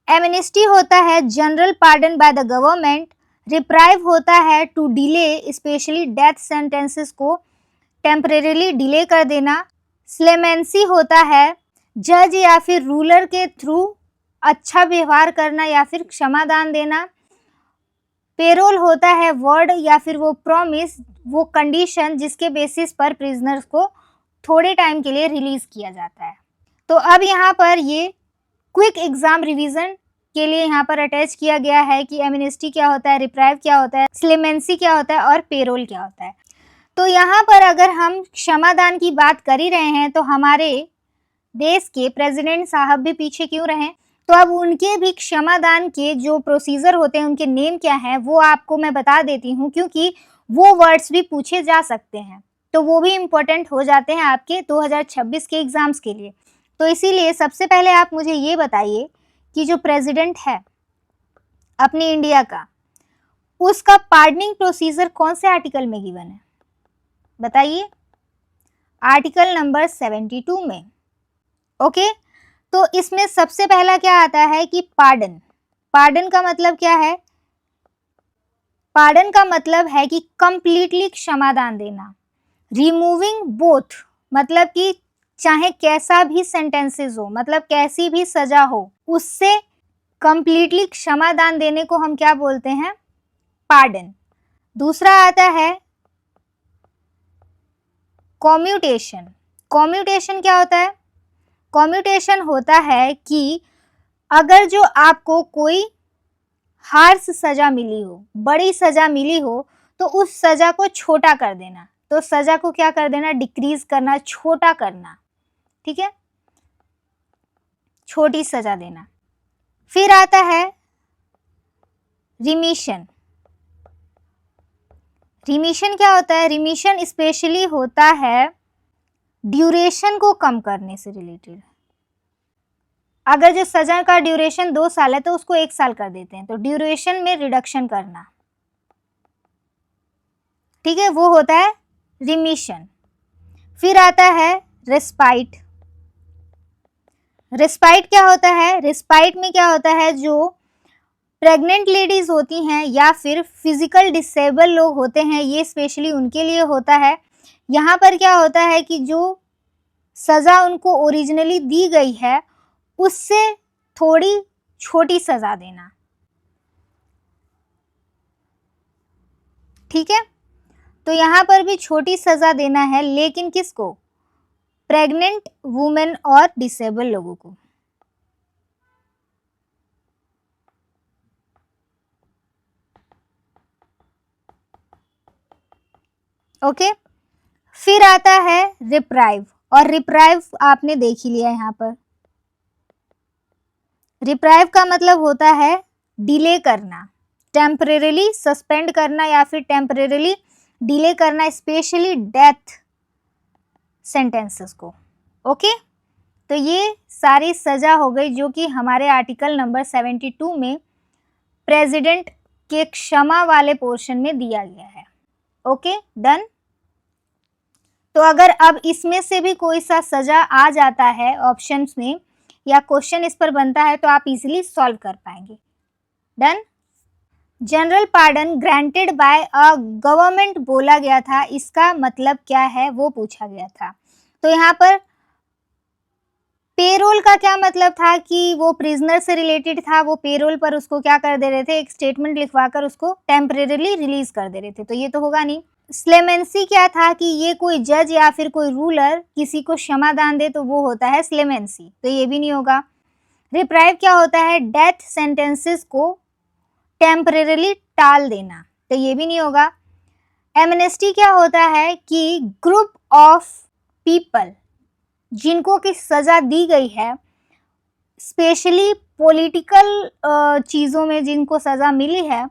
S1: Amnesty होता है general pardon by the government. Reprieve होता है to delay specially death sentences को टेम्परेरीली डिले कर देना। स्लेमेंसी होता है जज या फिर रूलर के थ्रू अच्छा व्यवहार करना या फिर क्षमादान देना। पेरोल होता है वर्ड या फिर वो प्रॉमिस, वो कंडीशन जिसके बेसिस पर प्रिजनर्स को थोड़े टाइम के लिए रिलीज किया जाता है। तो अब यहाँ पर ये क्विक एग्जाम रिवीजन के लिए यहाँ पर अटैच किया गया है कि एमनेस्टी क्या होता है, रिप्राइव क्या होता है, स्लेमेंसी क्या होता है और पेरोल क्या होता है। तो यहाँ पर अगर हम क्षमादान की बात कर ही रहे हैं तो हमारे देश के प्रेसिडेंट साहब भी पीछे क्यों रहे, तो अब उनके भी क्षमादान के जो प्रोसीजर होते हैं, उनके नेम क्या है वो आपको मैं बता देती हूँ, क्योंकि वो वर्ड्स भी पूछे जा सकते हैं, तो वो भी इम्पोर्टेंट हो जाते हैं आपके 2026 के एग्जाम्स के लिए। तो इसीलिए सबसे पहले आप मुझे ये बताइए कि जो प्रेसिडेंट है अपने इंडिया का, उसका पार्डनिंग प्रोसीजर कौन से आर्टिकल में गिवन है, बताइए। आर्टिकल नंबर 72 में। ओके। तो इसमें सबसे पहला क्या आता है कि पार्डन। पार्डन का मतलब क्या है, पार्डन का मतलब है कि कंप्लीटली क्षमादान देना। रिमूविंग बोथ, मतलब कि चाहे कैसा भी सेंटेंसेस हो, मतलब कैसी भी सजा हो, उससे कंप्लीटली क्षमादान देने को हम क्या बोलते हैं, पार्डन। दूसरा आता है कॉम्यूटेशन। कॉम्यूटेशन क्या होता है, कॉम्यूटेशन होता है कि अगर जो आपको कोई हार्श सजा मिली हो, बड़ी सजा मिली हो, तो उस सजा को छोटा कर देना। तो सजा को क्या कर देना, डिक्रीज करना, छोटा करना। ठीक है, छोटी सजा देना। फिर आता है रिमिशन। रिमिशन क्या होता है, रिमिशन स्पेशली होता है ड्यूरेशन को कम करने से रिलेटेड। अगर जो सजा का ड्यूरेशन 2 साल है तो उसको 1 साल कर देते हैं, तो ड्यूरेशन में रिडक्शन करना। ठीक है, वो होता है रिमिशन। फिर आता है रेस्पाइट। रेस्पाइट क्या होता है, रेस्पाइट में क्या होता है, जो प्रेग्नेंट लेडीज होती हैं या फिर फिजिकल डिसेबल लोग होते हैं, ये स्पेशली उनके लिए होता है। यहाँ पर क्या होता है कि जो सज़ा उनको ओरिजिनली दी गई है उससे थोड़ी छोटी सज़ा देना। ठीक है, तो यहाँ पर भी छोटी सज़ा देना है, लेकिन किसको, प्रेग्नेंट वुमेन और डिसेबल लोगों को। ओके, फिर आता है रिप्राइव, और रिप्राइव आपने देख ही लिया यहाँ पर। रिप्राइव का मतलब होता है डिले करना, टेम्परेरीली सस्पेंड करना या फिर टेम्परेरीली डिले करना, स्पेशली डेथ सेंटेंसेस को। ओके, तो ये सारी सजा हो गई जो कि हमारे आर्टिकल नंबर 72 में प्रेसिडेंट के क्षमा वाले पोर्शन में दिया गया है। Okay, done. तो अगर अब इसमें से भी कोई सा सजा आ जाता है ऑप्शंस में या क्वेश्चन इस पर बनता है तो आप इजीली सॉल्व कर पाएंगे। Done. General pardon granted bye a government बोला गया था, इसका मतलब क्या है वो पूछा गया था। तो यहाँ पर पेरोल का क्या मतलब था कि वो प्रिजनर से रिलेटेड था, वो पेरोल पर उसको क्या कर दे रहे थे, एक स्टेटमेंट लिखवाकर उसको टेम्परेरीली रिलीज कर दे रहे थे, तो ये तो होगा नहीं। स्लेमेंसी क्या था कि ये कोई जज या फिर कोई रूलर किसी को क्षमादान दे तो वो होता है स्लेमेंसी, तो ये भी नहीं होगा। रिप्राइव क्या होता है, डेथ सेंटेंसेस को टेम्परेरीली टाल देना, तो ये भी नहीं होगा। एमनेस्टी क्या होता है कि ग्रुप ऑफ पीपल जिनको की सजा दी गई है, स्पेशली पॉलिटिकल चीज़ों में जिनको सजा मिली है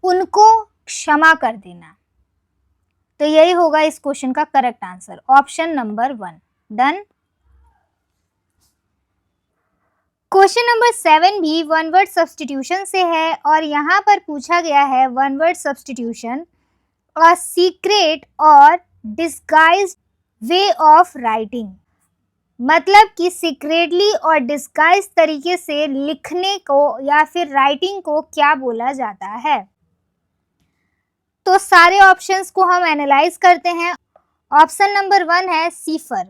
S1: उनको क्षमा कर देना, तो यही होगा इस क्वेश्चन का correct answer, option number 1। Done. Question number 7 भी वन वर्ड सब्स्टिट्यूशन से है और यहाँ पर पूछा गया है वन वर्ड सब्स्टिट्यूशन, अ सीक्रेट और डिस्गाइज्ड वे ऑफ राइटिंग, मतलब कि सीक्रेटली और डिस्गाइज तरीके से लिखने को या फिर राइटिंग को क्या बोला जाता है। तो सारे ऑप्शंस को हम एनालाइज करते हैं। ऑप्शन नंबर 1 है सीफर।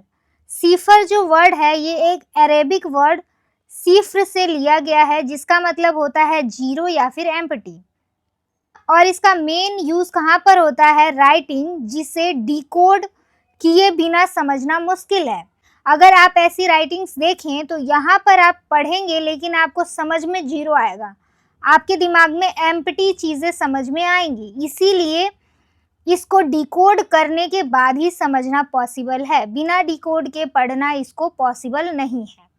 S1: सीफर जो वर्ड है ये एक अरेबिक वर्ड सीफ्र से लिया गया है, जिसका मतलब होता है जीरो या फिर एम्प्टी, और इसका मेन यूज कहाँ पर होता है, राइटिंग जिसे डिकोड किए बिना समझना मुश्किल है। अगर आप ऐसी राइटिंग्स देखें तो यहाँ पर आप पढ़ेंगे लेकिन आपको समझ में जीरो आएगा, आपके दिमाग में एम्प्टी चीज़ें समझ में आएंगी, इसीलिए इसको डिकोड करने के बाद ही समझना पॉसिबल है, बिना डिकोड के पढ़ना इसको पॉसिबल नहीं है।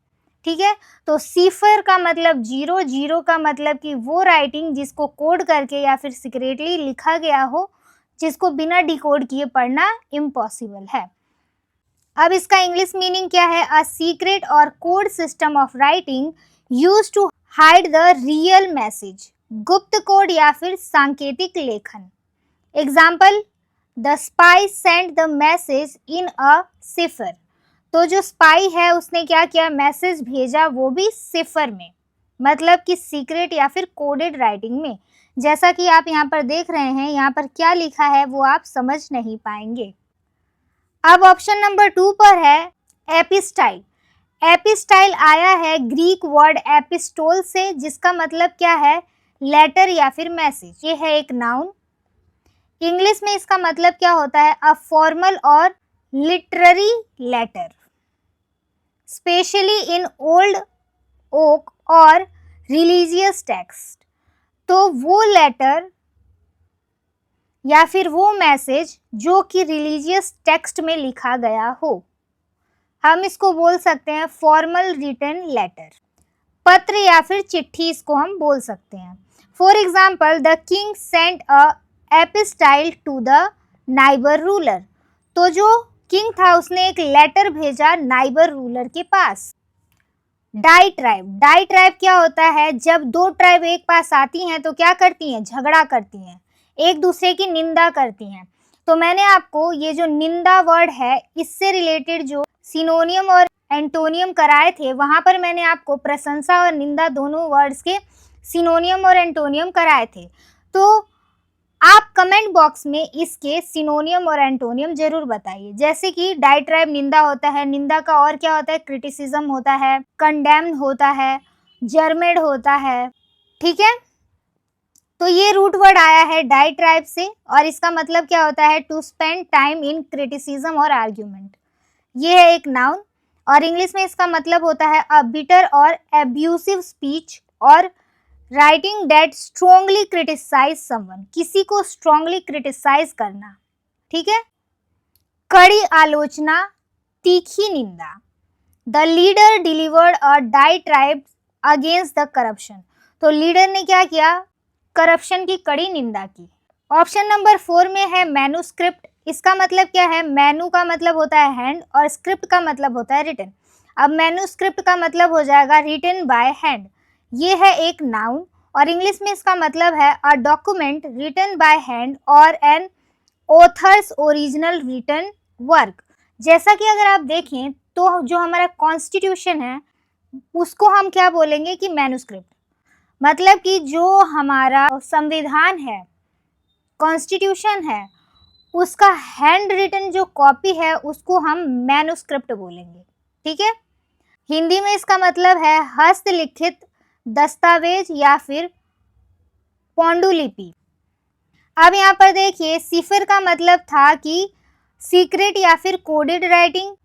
S1: ठीक है, तो सीफर का मतलब जीरो, जीरो का मतलब कि वो राइटिंग जिसको कोड करके या फिर सीक्रेटली लिखा गया हो, जिसको बिना डिकोड किए पढ़ना इम्पॉसिबल है। अब इसका इंग्लिश मीनिंग क्या है, a secret or code system of writing use to hide the real message, गुप्त कोड या फिर सांकेतिक लेखन। Example, the spy send the message in a cipher, तो जो स्पाई है उसने क्या किया, मैसेज भेजा, वो भी सिफर में, मतलब कि सीक्रेट या फिर कोडेड राइटिंग में। जैसा कि आप यहाँ पर देख रहे हैं, यहाँ पर क्या लिखा है वो आप समझ नहीं पाएंगे। अब ऑप्शन नंबर 2 पर है एपिस्टाइल। एपिस्टाइल आया है ग्रीक वर्ड एपिस्टोल से, जिसका मतलब क्या है, लेटर या फिर मैसेज। ये है एक नाउन। इंग्लिश में इसका मतलब क्या होता है, अ फॉर्मल और literary letter, specially in old or और रिलीजियस टेक्स्ट। तो वो लेटर या फिर वो मैसेज जो कि रिलीजियस टेक्स्ट में लिखा गया हो, हम इसको बोल सकते हैं फॉर्मल रिटन लेटर, पत्र या फिर चिट्ठी इसको हम बोल सकते हैं। For example, the king sent a epistle to the neighbour ruler, तो जो किंग था उसने एक लेटर भेजा नाइबर रूलर के पास। डाइट्राइब, डाइट्राइब क्या होता है, जब दो ट्राइब एक पास आती हैं तो क्या करती हैं, झगड़ा करती हैं, एक दूसरे की निंदा करती हैं। तो मैंने आपको ये जो निंदा वर्ड है इससे रिलेटेड जो सिनोनियम और एंटोनियम कराए थे, वहां पर मैंने आपको प्रशंसा और निंदा दोनों वर्ड्स के सिनोनियम और एंटोनियम कराए थे। तो आप कमेंट बॉक्स में इसके सिनोनियम और एंटोनियम जरूर बताइए। जैसे कि डाइट्राइब निंदा होता है, निंदा का और क्या होता है, क्रिटिसिज्म होता है, कंडेम्ड होता है, जर्मेड होता है। ठीक है, तो ये रूट वर्ड आया है डाइट्राइब से और इसका मतलब क्या होता है, to spend time in criticism और आर्ग्यूमेंट, ये है एक नाउन और इंग्लिश में इसका मतलब होता है अ बिटर और एब्यूसिव स्पीच और writing that strongly criticise someone, किसी को स्ट्रांगली क्रिटिसाइज करना। ठीक है। कड़ी आलोचना, तीखी निंदा। The leader delivered a diatribe against the corruption, तो लीडर ने क्या किया, करप्शन की कड़ी निंदा की। ऑप्शन नंबर 4 में है मैन्युस्क्रिप्ट। इसका मतलब क्या है, मैनु का मतलब होता है हैंड और स्क्रिप्ट का मतलब होता है रिटन। अब मैन्युस्क्रिप्ट का मतलब हो जाएगा रिटन बाय हैंड। ये है एक नाउन और इंग्लिश में इसका मतलब है a document written by hand or an author's original written work. जैसा कि अगर आप देखें तो जो हमारा कॉन्स्टिट्यूशन है उसको हम क्या बोलेंगे कि मैन्युस्क्रिप्ट, मतलब कि जो हमारा संविधान है, कॉन्स्टिट्यूशन है, उसका हैंड रिटन जो कॉपी है उसको हम मैन्युस्क्रिप्ट बोलेंगे। ठीक है। हिंदी में इसका मतलब है हस्तलिखित दस्तावेज या फिर पांडुलिपि। अब यहाँ पर देखिए सिफर का मतलब था कि सीक्रेट या फिर कोडेड राइटिंग।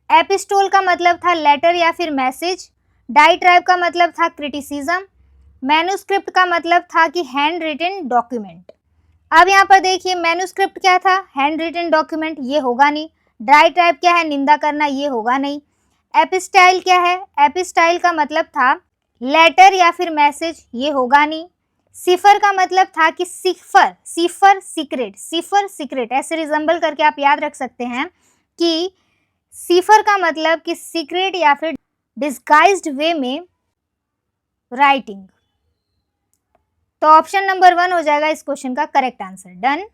S1: एपिस्टोल का मतलब था लेटर या फिर मैसेज। डाइट्राइब का मतलब था क्रिटिसिज्म। मैन्युस्क्रिप्ट का मतलब था कि हैंड रिटन डॉक्यूमेंट। अब यहाँ पर देखिए मैन्युस्क्रिप्ट क्या था, हैंड रिटन डॉक्यूमेंट, ये होगा नहीं। डाइट्राइब क्या है, निंदा करना, ये होगा नहीं। एपिस्टाइल क्या है, एपिस्टाइल का मतलब था लेटर या फिर मैसेज, ये होगा नहीं। सिफर का मतलब था कि सिफर, सिफर सीक्रेट, सिफर सीक्रेट, ऐसे रिजम्बल करके आप याद रख सकते हैं कि सिफर का मतलब कि सीक्रेट या फिर डिस्गाइज्ड वे में राइटिंग। तो ऑप्शन नंबर 1 हो जाएगा इस क्वेश्चन का करेक्ट आंसर। डन।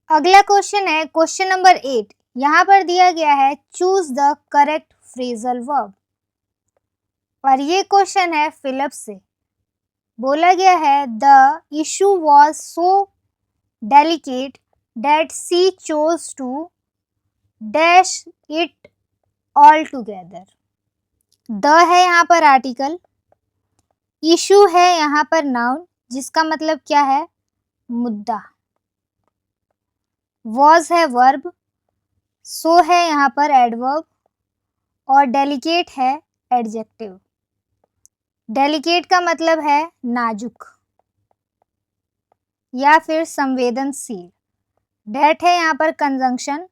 S1: अगला क्वेश्चन है क्वेश्चन नंबर 8। यहां पर दिया गया है choose the correct phrasal verb और ये क्वेश्चन है फिलिप्स से। बोला गया है the issue was so delicate that she chose to dash it all together. The है यहाँ पर आर्टिकल, इशू है यहाँ पर नाउन जिसका मतलब क्या है, मुद्दा। वॉज है वर्ब, सो है यहाँ पर एडवर्ब और डेलिकेट है एडजेक्टिव। डेलिकेट का मतलब है नाजुक या फिर संवेदनशील। डेट है यहाँ पर कंजंक्शन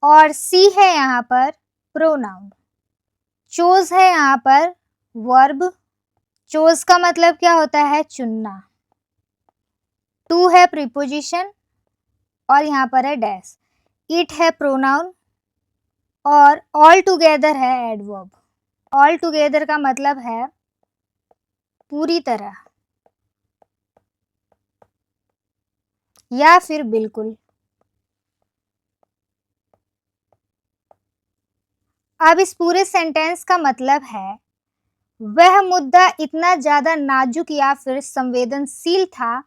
S1: और सी है यहाँ पर प्रोनाउन। चोज है यहाँ पर वर्ब, चोज का मतलब क्या होता है, चुनना। टू है प्रीपोजिशन और यहाँ पर है डैश। इट है प्रोनाउन और ऑल टुगेदर है एडवर्ब। ऑल टुगेदर का मतलब है पूरी तरह या फिर बिल्कुल। अब इस पूरे सेंटेंस का मतलब है वह मुद्दा इतना ज्यादा नाजुक या फिर संवेदनशील था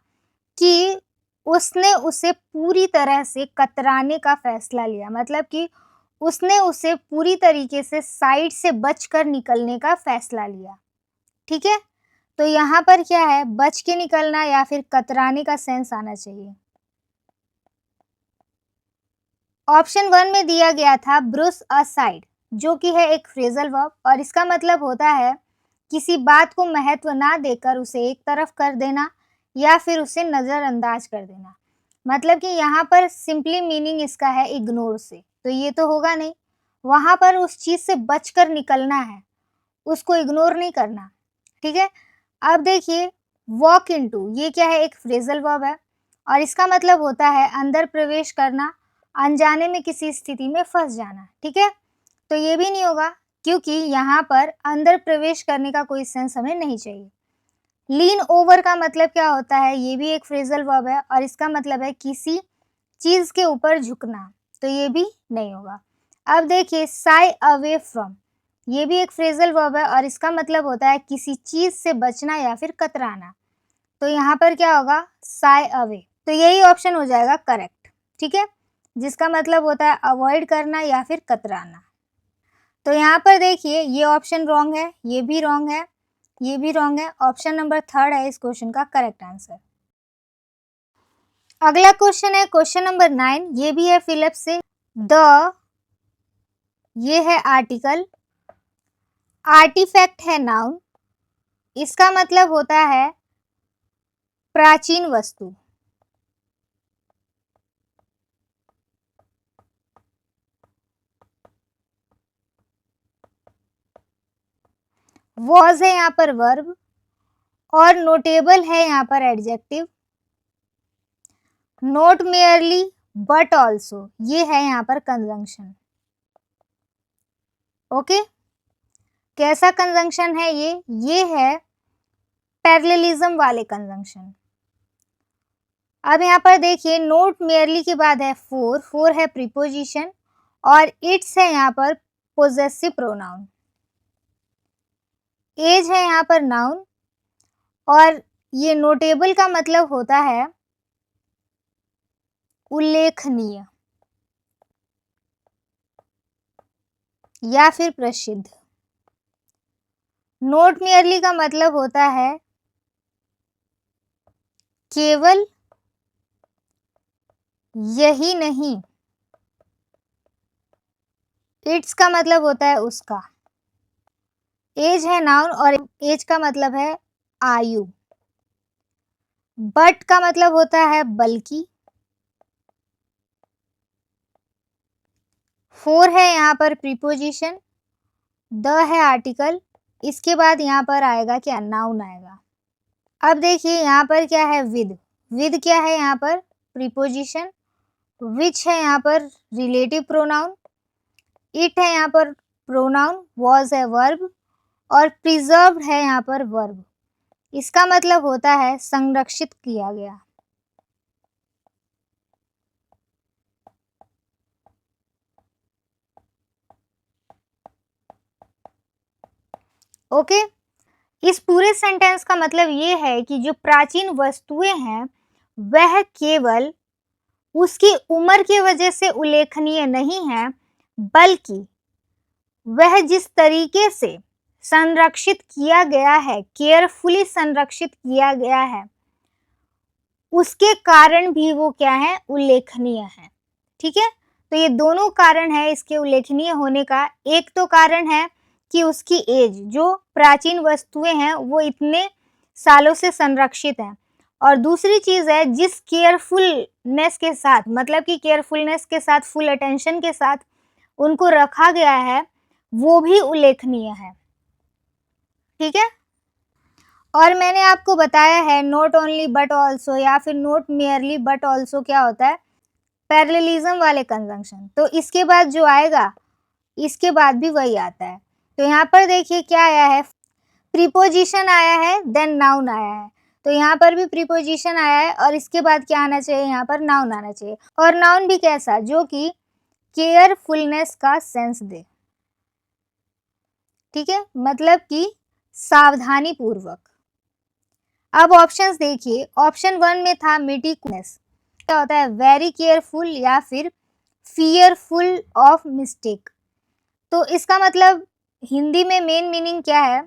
S1: कि उसने उसे पूरी तरह से कतराने का फैसला लिया, मतलब कि उसने उसे पूरी तरीके से साइड से बचकर निकलने का फैसला लिया। ठीक है। तो यहाँ पर क्या है, बच के निकलना या फिर कतराने का सेंस आना चाहिए। ऑप्शन 1 में दिया गया था ब्रुश असाइड, जो कि है एक फ्रेजल वर्ब और इसका मतलब होता है किसी बात को महत्व ना देकर उसे एक तरफ कर देना या फिर उसे नज़रअंदाज कर देना। मतलब कि यहाँ पर सिंपली मीनिंग इसका है इग्नोर से, तो ये तो होगा नहीं। वहाँ पर उस चीज़ से बचकर निकलना है, उसको इग्नोर नहीं करना। ठीक है। अब देखिए वॉक इनटू, ये क्या है, एक फ्रेजल वर्ब है और इसका मतलब होता है अंदर प्रवेश करना, अनजाने में किसी स्थिति में फंस जाना। ठीक है। तो ये भी नहीं होगा क्योंकि यहाँ पर अंदर प्रवेश करने का कोई सेंस हमें नहीं चाहिए। लीन ओवर का मतलब क्या होता है, ये भी एक फ्रेजल वर्ब है और इसका मतलब है किसी चीज के ऊपर झुकना, तो ये भी नहीं होगा। अब देखिए साई अवे फ्रॉम, ये भी एक फ्रेजल वर्ब है और इसका मतलब होता है किसी चीज से बचना या फिर कतराना, तो यहाँ पर क्या होगा, साई अवे। तो यही ऑप्शन हो जाएगा करेक्ट। ठीक है, जिसका मतलब होता है अवॉइड करना या फिर कतराना। तो यहाँ पर देखिए ये ऑप्शन रॉन्ग है, ये भी रॉन्ग है, ये भी रॉन्ग है। ऑप्शन नंबर 3 है इस क्वेश्चन का करेक्ट आंसर। अगला क्वेश्चन है क्वेश्चन नंबर 9, ये भी है फिलिप से। द, ये है आर्टिकल, आर्टिफैक्ट है नाउन, इसका मतलब होता है प्राचीन वस्तु। वॉज है यहाँ पर वर्ब, और नोटेबल है यहाँ पर adjective. Not merely but also, ये है यहाँ पर कंजंक्शन। ओके, कैसा कंजंक्शन है ये है पैरेललिज्म वाले कंजंक्शन। अब यहाँ पर देखिए, नोट मेयरली के बाद है फोर, फोर है प्रीपोजिशन, और इट्स है यहाँ पर पोजेसिव प्रोनाउन। एज है यहाँ पर नाउन, और ये नोटेबल का मतलब होता है उल्लेखनीय या फिर प्रसिद्ध। नोट मेयरली का मतलब होता है केवल यही नहीं। इट्स का मतलब होता है उसका। एज है नाउन, और एज का मतलब है आयु। बट का मतलब होता है बल्कि। फोर है यहाँ पर प्रीपोजिशन, द है आर्टिकल, इसके बाद यहाँ पर आएगा क्या, नाउन आएगा। अब देखिए यहाँ पर क्या है, विद। विद क्या है यहाँ पर, प्रीपोजिशन। विच है यहाँ पर रिलेटिव प्रोनाउन। इट है यहाँ पर प्रोनाउन। वॉज है वर्ब, और प्रिजर्व्ड है यहाँ पर वर्ब। इसका मतलब होता है संरक्षित किया गया। ओके, इस पूरे सेंटेंस का मतलब ये है कि जो प्राचीन वस्तुएं हैं वह केवल उसकी उम्र की वजह से उल्लेखनीय नहीं है, बल्कि वह जिस तरीके से संरक्षित किया गया है, केयरफुली संरक्षित किया गया है, उसके कारण भी वो क्या है, उल्लेखनीय है। ठीक है, तो ये दोनों कारण है इसके उल्लेखनीय होने का। एक तो कारण है कि उसकी एज, जो प्राचीन वस्तुएं हैं वो इतने सालों से संरक्षित हैं, और दूसरी चीज है जिस केयरफुलनेस के साथ, मतलब कि केयरफुलनेस के साथ, फुल अटेंशन के साथ उनको रखा गया है, वो भी उल्लेखनीय है। ठीक है, और मैंने आपको बताया है नॉट ओनली बट ऑल्सो या फिर नॉट मेयरली बट ऑल्सो क्या होता है, पैरेललिज्म वाले कंजंक्शन। तो इसके बाद जो आएगा, इसके बाद भी वही आता है। तो यहाँ पर देखिए क्या आया है, प्रीपोजिशन आया है, देन नाउन आया है। तो यहाँ पर भी प्रीपोजिशन आया है, और इसके बाद क्या आना चाहिए, यहाँ पर नाउन आना चाहिए। और नाउन भी कैसा, जो कि केयरफुलनेस का सेंस दे। ठीक है, मतलब कि सावधानी पूर्वक। अब ऑप्शंस देखिए, ऑप्शन 1 में था मेटिकुलस, क्या होता है, वेरी केयरफुल या फिर फियरफुल ऑफ मिस्टेक। तो इसका मतलब हिंदी में मेन मीनिंग क्या है,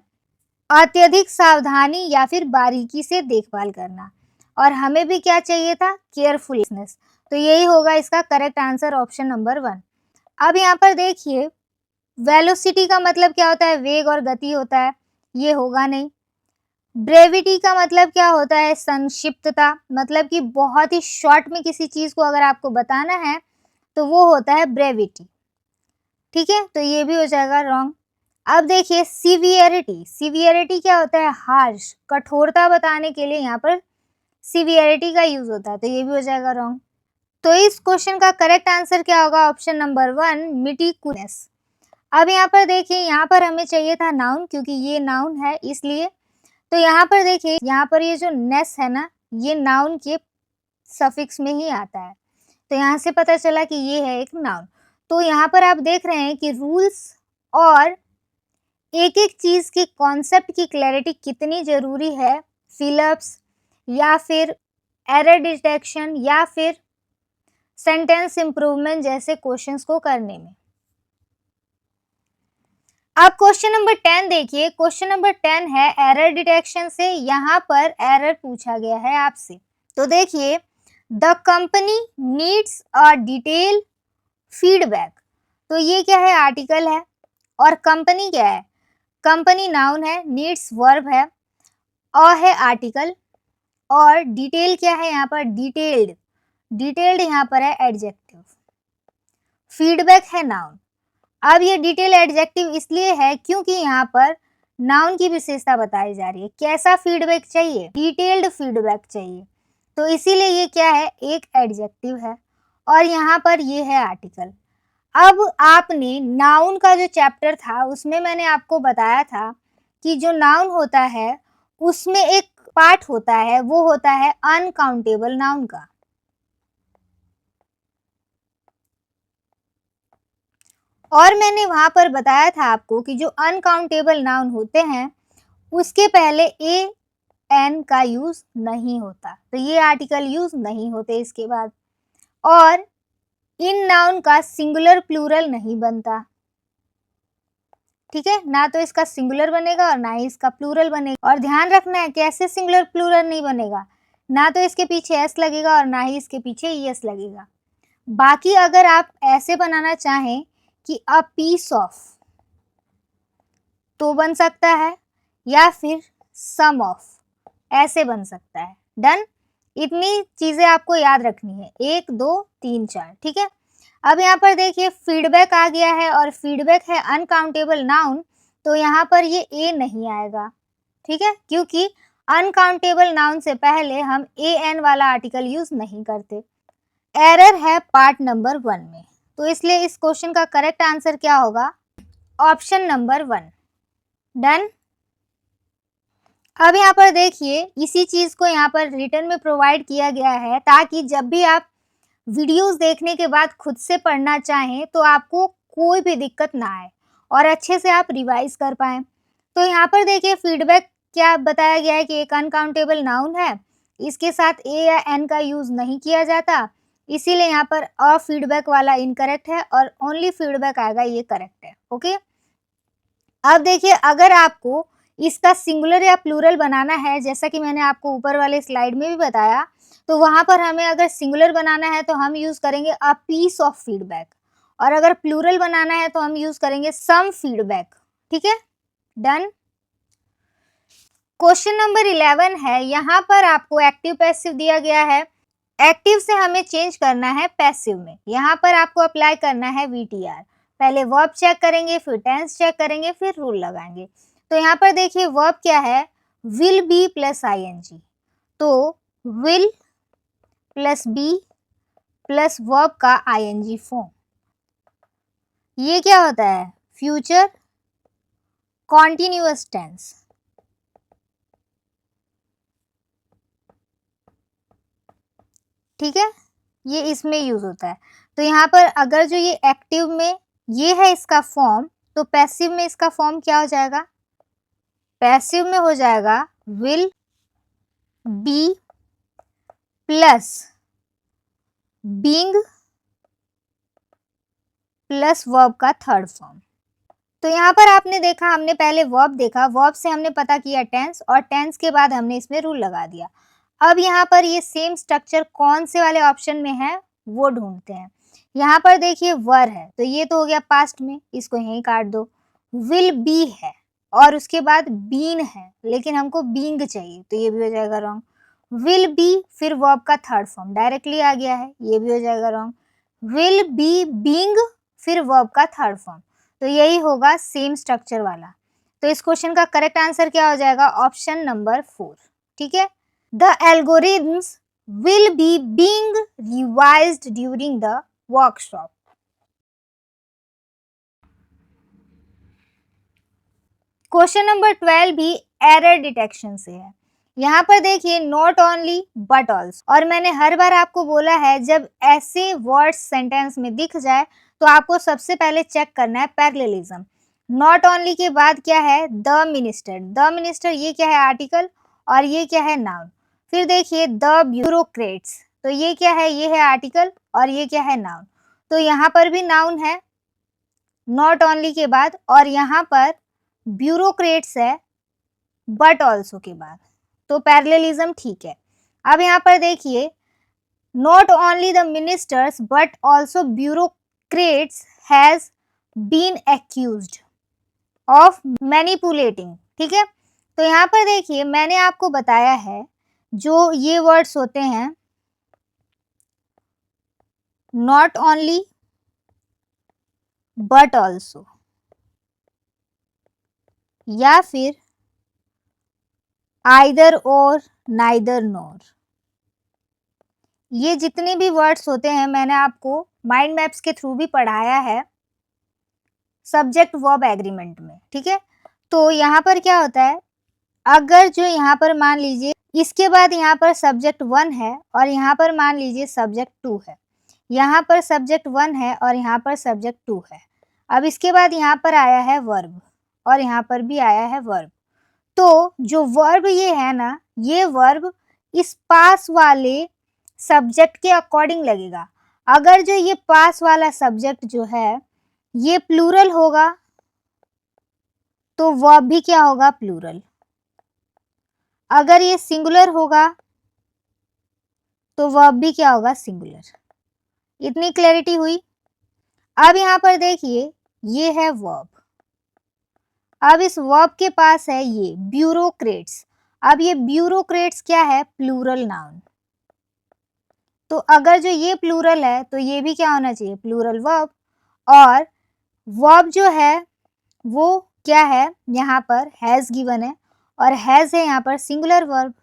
S1: अत्यधिक सावधानी या फिर बारीकी से देखभाल करना। और हमें भी क्या चाहिए था, केयरफुलनेस। तो यही होगा इसका करेक्ट आंसर, ऑप्शन नंबर 1। अब यहाँ पर देखिए, वेलोसिटी का मतलब क्या होता है, वेग और गति होता है, ये होगा नहीं। ब्रेविटी का मतलब क्या होता है, संक्षिप्तता, मतलब कि बहुत ही शॉर्ट में किसी चीज को अगर आपको बताना है तो वो होता है ब्रेविटी। ठीक है, तो ये भी हो जाएगा रॉन्ग। अब देखिए सीवियरिटी, सीवियरिटी क्या होता है, हार्श, कठोरता बताने के लिए यहाँ पर सीवियरिटी का यूज होता है, तो ये भी हो जाएगा रॉन्ग। तो इस क्वेश्चन का करेक्ट आंसर क्या होगा, ऑप्शन नंबर 1 मेटिकुलस। अब यहाँ पर देखिए, यहाँ पर हमें चाहिए था नाउन, क्योंकि ये नाउन है इसलिए। तो यहाँ पर देखिए, यहाँ पर ये जो नेस है ना, ये नाउन के सफिक्स में ही आता है, तो यहाँ से पता चला कि ये है एक नाउन। तो यहाँ पर आप देख रहे हैं कि रूल्स और एक एक चीज की कॉन्सेप्ट की क्लैरिटी कितनी जरूरी है फिलिप्स या फिर एरर डिटेक्शन या फिर सेंटेंस इंप्रूवमेंट जैसे क्वेश्चंस को करने में। अब क्वेश्चन नंबर 10 देखिए, क्वेश्चन नंबर 10 है एरर डिटेक्शन से। यहाँ पर एरर पूछा गया है आपसे। तो देखिए, the company needs a detail feedback. तो ये क्या है, आर्टिकल है, और कंपनी क्या है, कंपनी नाउन है, नीड्स वर्ब है, अ है आर्टिकल, और डिटेल क्या है यहाँ पर, डिटेल्ड, डिटेल्ड यहाँ पर है एडजेक्टिव, फीडबैक है नाउन। अब ये डिटेल एडजेक्टिव इसलिए है क्योंकि यहाँ पर नाउन की विशेषता बताई जा रही है। कैसा फीडबैक चाहिए, डिटेल्ड फीडबैक चाहिए, तो इसीलिए ये क्या है, एक एडजेक्टिव है, और यहाँ पर ये है आर्टिकल। अब आपने नाउन का जो चैप्टर था उसमें मैंने आपको बताया था कि जो नाउन होता है उसमें एक पार्ट होता है, वो होता है अनकाउंटेबल नाउन का। और मैंने वहां पर बताया था आपको कि जो अनकाउंटेबल नाउन होते हैं उसके पहले ए एन का यूज नहीं होता, तो ये आर्टिकल यूज नहीं होते इसके बाद, और इन नाउन का सिंगुलर प्लूरल नहीं बनता, ठीक है, ना तो इसका सिंगुलर बनेगा और ना ही इसका प्लूरल बनेगा। और ध्यान रखना है कैसे सिंगुलर प्लूरल नहीं बनेगा, ना तो इसके पीछे एस लगेगा और ना ही इसके पीछे ईएस लगेगा। बाकी अगर आप ऐसे बनाना चाहें कि अ पीस ऑफ तो बन सकता है, या फिर सम ऑफ ऐसे बन सकता है। डन, इतनी चीजें आपको याद रखनी है, 1 2 3 4, ठीक है। अब यहाँ पर देखिए फीडबैक आ गया है, और फीडबैक है अनकाउंटेबल नाउन, तो यहाँ पर ये ए नहीं आएगा, ठीक है, क्योंकि अनकाउंटेबल नाउन से पहले हम ए एन वाला आर्टिकल यूज नहीं करते। एरर है पार्ट नंबर 1 में, तो इसलिए इस क्वेश्चन का करेक्ट आंसर क्या होगा, ऑप्शन नंबर 1। डन। अब यहाँ पर देखिए इसी चीज को यहाँ पर रिटर्न में प्रोवाइड किया गया है ताकि जब भी आप वीडियोस देखने के बाद खुद से पढ़ना चाहें तो आपको कोई भी दिक्कत ना आए और अच्छे से आप रिवाइज कर पाएं। तो यहाँ पर देखिए फीडबैक क्या बताया गया है कि एक अनकाउंटेबल नाउन है, इसके साथ ए या एन का यूज नहीं किया जाता, इसीलिए यहाँ पर अ फीडबैक वाला इनकरेक्ट है और ओनली फीडबैक आएगा, ये करेक्ट है। ओके, अब देखिए अगर आपको इसका सिंगुलर या प्लूरल बनाना है, जैसा कि मैंने आपको ऊपर वाले स्लाइड में भी बताया, तो वहां पर हमें अगर सिंगुलर बनाना है तो हम यूज करेंगे अ पीस ऑफ फीडबैक, और अगर प्लूरल बनाना है तो हम यूज करेंगे सम फीडबैक, ठीक है। डन। क्वेश्चन नंबर 11 है, यहाँ पर आपको एक्टिव पैसिव दिया गया है, एक्टिव से हमें चेंज करना है पैसिव में, यहाँ पर आपको अप्लाई करना है वीटीआर। पहले वर्ब चेक करेंगे, फिर टेंस चेक करेंगे, फिर रूल लगाएंगे। तो यहाँ पर देखिए वर्ब क्या है, विल बी प्लस आईएनजी, तो will plus be plus verb का आईएनजी फॉर्म, ये क्या होता है, फ्यूचर कॉन्टिन्यूअस टेंस, ठीक है, ये इसमें यूज होता है। तो यहाँ पर अगर जो ये एक्टिव में ये है इसका फॉर्म, तो पैसिव में इसका फॉर्म क्या हो जाएगा, पैसिव में हो जाएगा will be plus being plus verb का थर्ड फॉर्म। तो यहाँ पर आपने देखा, हमने पहले वर्ब देखा, वर्ब से हमने पता किया टेंस, और टेंस के बाद हमने इसमें रूल लगा दिया। अब यहाँ पर ये सेम स्ट्रक्चर कौन से वाले ऑप्शन में है वो ढूंढते हैं। यहाँ पर देखिए वर है, तो ये तो हो गया पास्ट में, इसको यहीं काट दो। विल बी है और उसके बाद बीन है, लेकिन हमको बींग चाहिए, तो ये भी हो जाएगा रॉन्ग। विल बी फिर वर्ब का थर्ड फॉर्म डायरेक्टली आ गया है, ये भी हो जाएगा रॉन्ग। विल बी बींग फिर वर्ब का थर्ड फॉर्म, तो यही होगा सेम स्ट्रक्चर वाला। तो इस क्वेश्चन का करेक्ट आंसर क्या हो जाएगा, ऑप्शन नंबर 4, ठीक है। The algorithms will be being revised during the workshop. Question number 12 भी एरर डिटेक्शन से है। यहाँ पर देखिए नॉट ओनली बट ऑल्सो, और मैंने हर बार आपको बोला है जब ऐसे वर्ड्स सेंटेंस में दिख जाए तो आपको सबसे पहले चेक करना है पैरेललिज्म। नॉट ओनली के बाद क्या है, द मिनिस्टर, द मिनिस्टर ये क्या है, आर्टिकल, और ये क्या है, नाउन। फिर देखिए द ब्यूरोक्रेट्स, तो ये क्या है, ये है आर्टिकल, और ये क्या है, नाउन। तो यहाँ पर भी नाउन है नॉट ओनली के बाद, और यहाँ पर ब्यूरोक्रेट्स है बट ऑल्सो के बाद, तो पैरेललिज्म ठीक है। अब यहाँ पर देखिए Not only the ministers but also bureaucrats has been accused of manipulating. ठीक है, तो यहाँ पर देखिए मैंने आपको बताया है जो ये वर्ड्स होते हैं not only but also या फिर either or neither nor, ये जितने भी वर्ड्स होते हैं मैंने आपको माइंड मैप्स के थ्रू भी पढ़ाया है सब्जेक्ट वर्ब एग्रीमेंट में. ठीक है, तो यहाँ पर क्या होता है, अगर जो यहाँ पर मान लीजिए इसके बाद यहाँ पर सब्जेक्ट 1 है और यहाँ पर मान लीजिए सब्जेक्ट 2 है, यहाँ पर सब्जेक्ट 1 है और यहाँ पर सब्जेक्ट 2 है, अब इसके बाद यहाँ पर आया है वर्ब और यहाँ पर भी आया है वर्ब. तो जो वर्ब ये है ना, ये वर्ब इस पास वाले सब्जेक्ट के अकॉर्डिंग लगेगा. अगर जो ये पास वाला सब्जेक्ट जो है ये प्लूरल होगा तो वर्ब भी क्या होगा, प्लूरल. अगर ये सिंगुलर होगा तो वर्ब भी क्या होगा, सिंगुलर. इतनी क्लैरिटी हुई. अब यहाँ पर देखिए ये है वर्ब, अब इस वर्ब के पास है ये ब्यूरोक्रेट्स. अब ये ब्यूरोक्रेट्स क्या है, प्लूरल नाउन. तो अगर जो ये प्लूरल है तो ये भी क्या होना चाहिए, प्लूरल वर्ब. और वर्ब जो है वो क्या है, यहाँ पर हैज गिवन है और हैज है यहाँ पर सिंगुलर वर्ब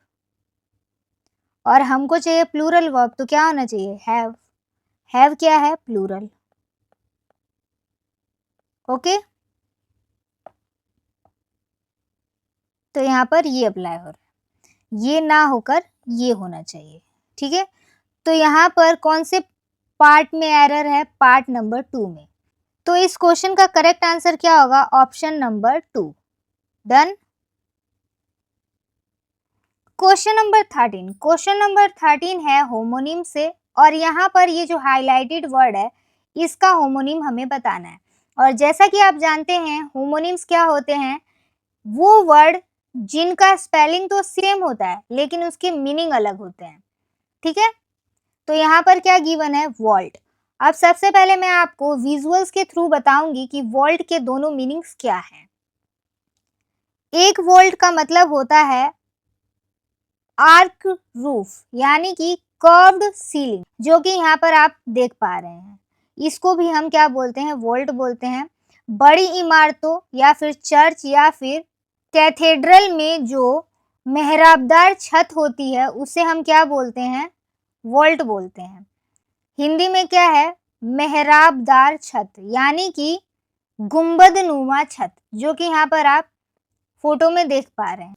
S1: और हमको चाहिए प्लूरल वर्ब, तो क्या होना चाहिए, हैव. हैव क्या है, प्लूरल. ओके, तो यहाँ पर ये अप्लाई हो रहा है, ये ना होकर ये होना चाहिए. ठीक है, तो यहाँ पर कौन से पार्ट में एरर है, पार्ट नंबर 2 में. तो इस क्वेश्चन का करेक्ट आंसर क्या होगा, option number 2. Done. Question number 13. Question number 13 है होमोनिम से और यहाँ पर ये जो हाईलाइटेड वर्ड है इसका होमोनिम हमें बताना है. और जैसा कि आप जानते हैं होमोनिम्स क्या होते हैं, वो वर्ड जिनका स्पेलिंग तो सेम होता है लेकिन उसके मीनिंग अलग होते हैं. ठीक है, तो यहाँ पर क्या गिवन है, वॉल्ट. अब सबसे पहले मैं आपको विजुअल्स के थ्रू बताऊंगी कि वॉल्ट के दोनों मीनिंग्स क्या हैं. एक वॉल्ट का मतलब होता है आर्क रूफ यानी कि कर्व्ड सीलिंग, जो कि यहाँ पर आप देख पा रहे हैं. इसको भी हम क्या बोलते हैं, वॉल्ट बोलते हैं. बड़ी इमारतों या फिर चर्च या फिर कैथेड्रल में जो मेहराबदार छत होती है उसे हम क्या बोलते हैं, वॉल्ट बोलते हैं. हिंदी में क्या है, मेहराबदार छत यानी कि गुंबद नुमा छत, जो कि यहाँ पर आप फोटो में देख पा रहे हैं.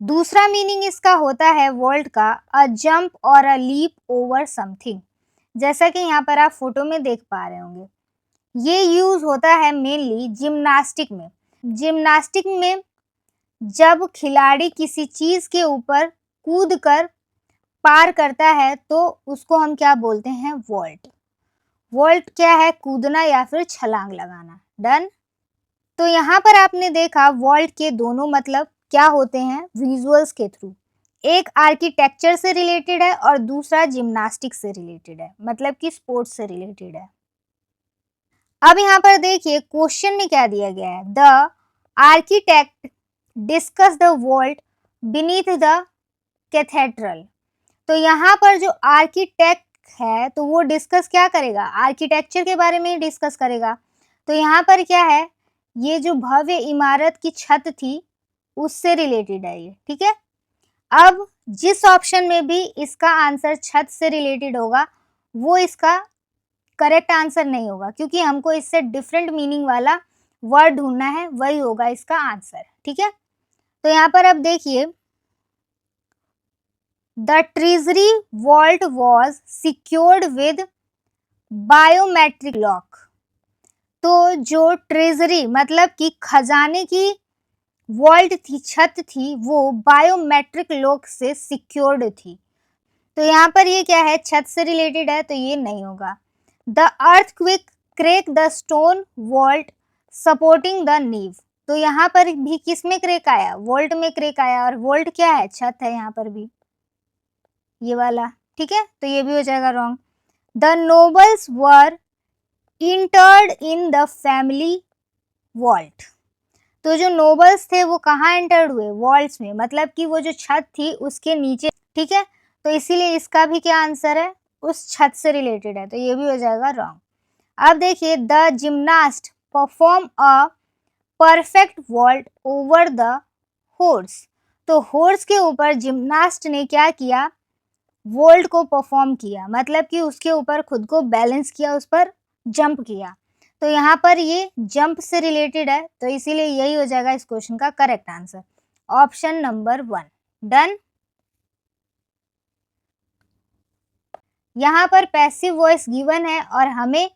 S1: दूसरा मीनिंग इसका होता है वॉल्ट का, अ जंप और अ लीप ओवर समथिंग, जैसा कि यहाँ पर आप फोटो में देख पा रहे होंगे. ये यूज होता है मेनली जिम्नास्टिक में. जिम्नास्टिक में जब खिलाड़ी किसी चीज के ऊपर कूदकर पार करता है तो उसको हम क्या बोलते हैं, वॉल्ट. वॉल्ट क्या है, कूदना या फिर छलांग लगाना. डन. तो यहाँ पर आपने देखा वॉल्ट के दोनों मतलब क्या होते हैं विजुअल्स के थ्रू. एक आर्किटेक्चर से रिलेटेड है और दूसरा जिम्नास्टिक से रिलेटेड है, मतलब कि स्पोर्ट्स से रिलेटेड है. अब यहाँ पर देखिए क्वेश्चन में क्या दिया गया है, the architect discuss the vault beneath the cathedral. तो यहाँ पर जो आर्किटेक्ट है तो वो डिस्कस क्या करेगा, आर्किटेक्चर के बारे में डिस्कस करेगा. तो यहाँ पर क्या है, ये जो भव्य इमारत की छत थी उससे रिलेटेड है ये. ठीक है, अब जिस ऑप्शन में भी इसका आंसर छत से रिलेटेड होगा वो इसका करेक्ट आंसर नहीं होगा, क्योंकि हमको इससे डिफरेंट मीनिंग वाला वर्ड ढूंढना है, वही होगा इसका आंसर. ठीक है, तो यहाँ पर अब देखिए the treasury vault was secured with biometric lock. तो जो ट्रेजरी मतलब कि खजाने की वॉल्ट थी, छत थी, वो बायोमेट्रिक लॉक से सिक्योर्ड थी. तो यहाँ पर ये क्या है, छत से रिलेटेड है तो ये नहीं होगा. The earthquake crack the stone vault supporting the nave. तो यहाँ पर भी किस में क्रेक आया, वॉल्ट में क्रेक आया और वॉल्ट क्या है, छत है यहाँ पर भी, ये वाला. ठीक है, तो ये भी हो जाएगा wrong. The nobles were interred in the family vault. तो जो नोबल्स थे वो कहाँ एंटर्ड हुए? वॉल्ट्स में, मतलब कि वो जो छत थी उसके नीचे, ठीक है, तो इसीलिए इसका भी क्या आंसर है? उस छत से रिलेटेड है, तो ये भी हो जाएगा रॉन्ग। अब देखिए, the gymnast perform a perfect vault over the horse. तो हॉर्स के ऊपर जिम्नास्ट ने क्या किया? वोल्ट को परफॉर्म किया, मतलब कि उसके ऊपर खुद को बैलेंस किया, उस पर जंप किया। तो यहाँ पर ये जंप से रिलेटेड है, तो इसीलिए यही हो जाएगा इस क्वेश्चन का correct answer, option number 1। Done. यहाँ पर पैसिव वॉइस गिवन है और हमें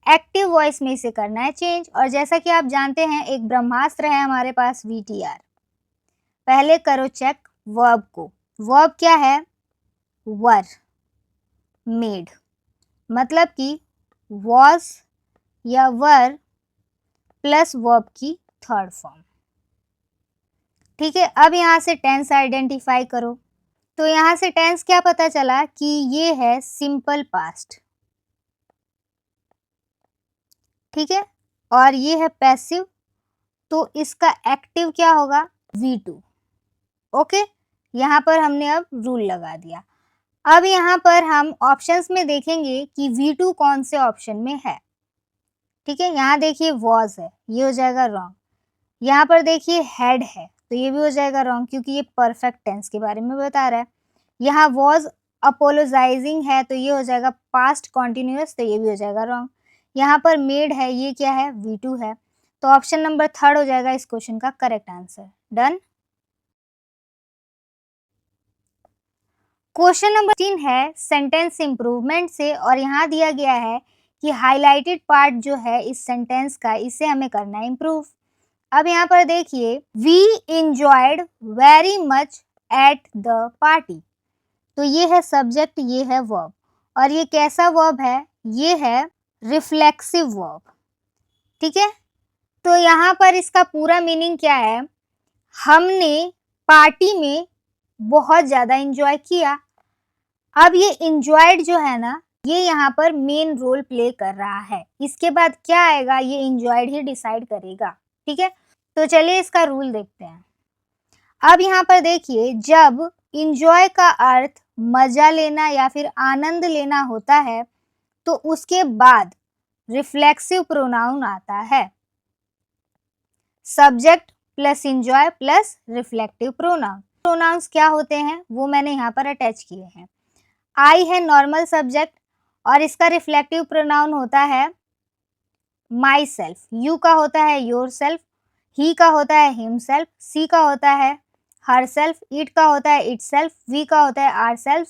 S1: एक्टिव वॉइस में इसे करना है चेंज। और जैसा कि आप जानते हैं, एक ब्रह्मास्त्र है हमारे पास VTR। पहले करो चेक वर्ब को। वर्ब क्या है? वर, मेड, मतलब कि वॉज या वर प्लस वर्ब की थर्ड फॉर्म। ठीक है, अब यहाँ से टेंस आइडेंटिफाई करो। तो यहाँ से टेंस क्या पता चला कि ये है सिंपल पास्ट, ठीक है, और ये है पैसिव, तो इसका एक्टिव क्या होगा? V2। ओके, यहाँ पर हमने अब रूल लगा दिया। अब यहाँ पर हम ऑप्शंस में देखेंगे कि V2 कौन से ऑप्शन में है। ठीक है, यहाँ देखिए वॉज है, ये हो जाएगा रॉन्ग। यहाँ पर देखिए हैड है, तो ये भी हो जाएगा रॉन्ग, क्योंकि ये परफेक्ट टेंस के बारे में बता रहा है। यहाँ वॉज अपोलोजाइजिंग है, तो ये हो जाएगा पास्ट कॉन्टिन्यूअस, तो ये भी हो जाएगा रॉन्ग। यहाँ पर मेड है, ये क्या है? V2 है, तो ऑप्शन नंबर 3 हो जाएगा इस क्वेश्चन का correct answer. Done. Question number 3 है सेंटेंस इंप्रूवमेंट से, और यहाँ दिया गया है कि हाईलाइटेड पार्ट जो है इस सेंटेंस का, इसे हमें करना है इम्प्रूव। अब यहाँ पर देखिए, we enjoyed very much at the party. तो ये है सब्जेक्ट, ये है वर्ब, और ये कैसा वर्ब है? ये है रिफ्लेक्सिव वर्ब। ठीक है, तो यहाँ पर इसका पूरा मीनिंग क्या है? हमने पार्टी में बहुत ज़्यादा इंजॉय किया। अब ये इंजॉयड जो है ना, ये यहाँ पर मेन रोल प्ले कर रहा है। इसके बाद क्या आएगा, ये इंजॉयड ही डिसाइड करेगा। ठीक है, तो चलिए इसका रूल देखते हैं। अब यहाँ पर देखिए, जब इंजॉय का अर्थ मजा लेना या फिर आनंद लेना होता है, तो उसके बाद रिफ्लेक्सिव प्रोनाउन आता है। Subject plus enjoy plus reflective pronoun. Pronouns क्या होते हैं वो मैंने यहाँ पर अटैच किए हैं। आई है नॉर्मल सब्जेक्ट, और इसका रिफ्लेक्टिव प्रोनाउन होता है माई सेल्फ। यू का होता है योर सेल्फ, ही का होता है हिम सेल्फ, सी का होता है हर सेल्फ, इट का होता है इट सेल्फ, वी का होता है आर सेल्फ,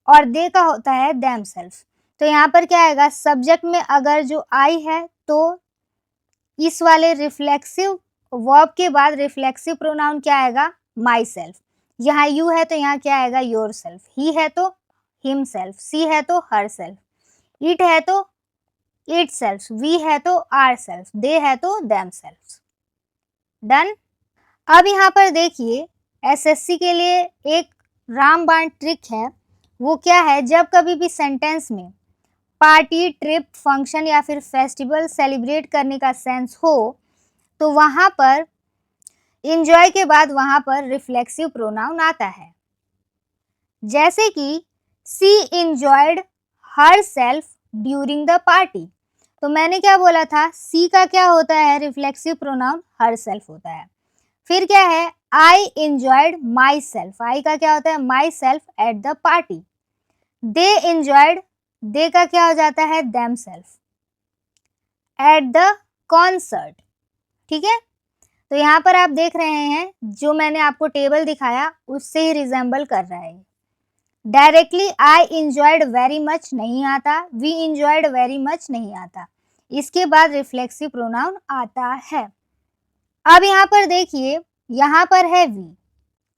S1: और दे का होता है देम सेल्फ। तो यहाँ पर क्या आएगा? सब्जेक्ट में अगर जो आई है, तो इस वाले रिफ्लेक्सिव वर्ब के बाद रिफ्लेक्सिव प्रोनाउन क्या आएगा? My self. यहाँ यू है तो यहाँ क्या आएगा? Your self. ही है तो हिम सेल्फ, सी है तो हर सेल्फ, इट है तो इट सेल्फ, वी है तो आर सेल्फ, दे है तो देम सेल्फ। डन। अब यहाँ पर देखिए, एसएससी के लिए एक रामबाण ट्रिक है। वो क्या है? जब कभी भी सेंटेंस में पार्टी, ट्रिप, फंक्शन या फिर फेस्टिवल सेलिब्रेट करने का सेंस हो, तो वहाँ पर इंजॉय के बाद वहाँ पर रिफ्लेक्सिव प्रोनाउन आता है। जैसे कि she enjoyed herself during the party. तो मैंने क्या बोला था? सी का क्या होता है? रिफ्लेक्सिव प्रोनाउन हर सेल्फ होता है। फिर क्या है? आई इंजॉयड माई सेल्फ। आई का क्या होता है? Myself at the party. They enjoyed, they का क्या हो जाता है? Themselves at the concert. ठीक है, तो यहाँ पर आप देख रहे हैं, जो मैंने आपको टेबल दिखाया उससे ही रिजेंबल कर रहा है। Directly I enjoyed very much नहीं आता, वी इंजॉयड वेरी मच नहीं आता, इसके बाद रिफ्लेक्सिव प्रोनाउन आता है। अब यहाँ पर देखिए, यहाँ पर है वी,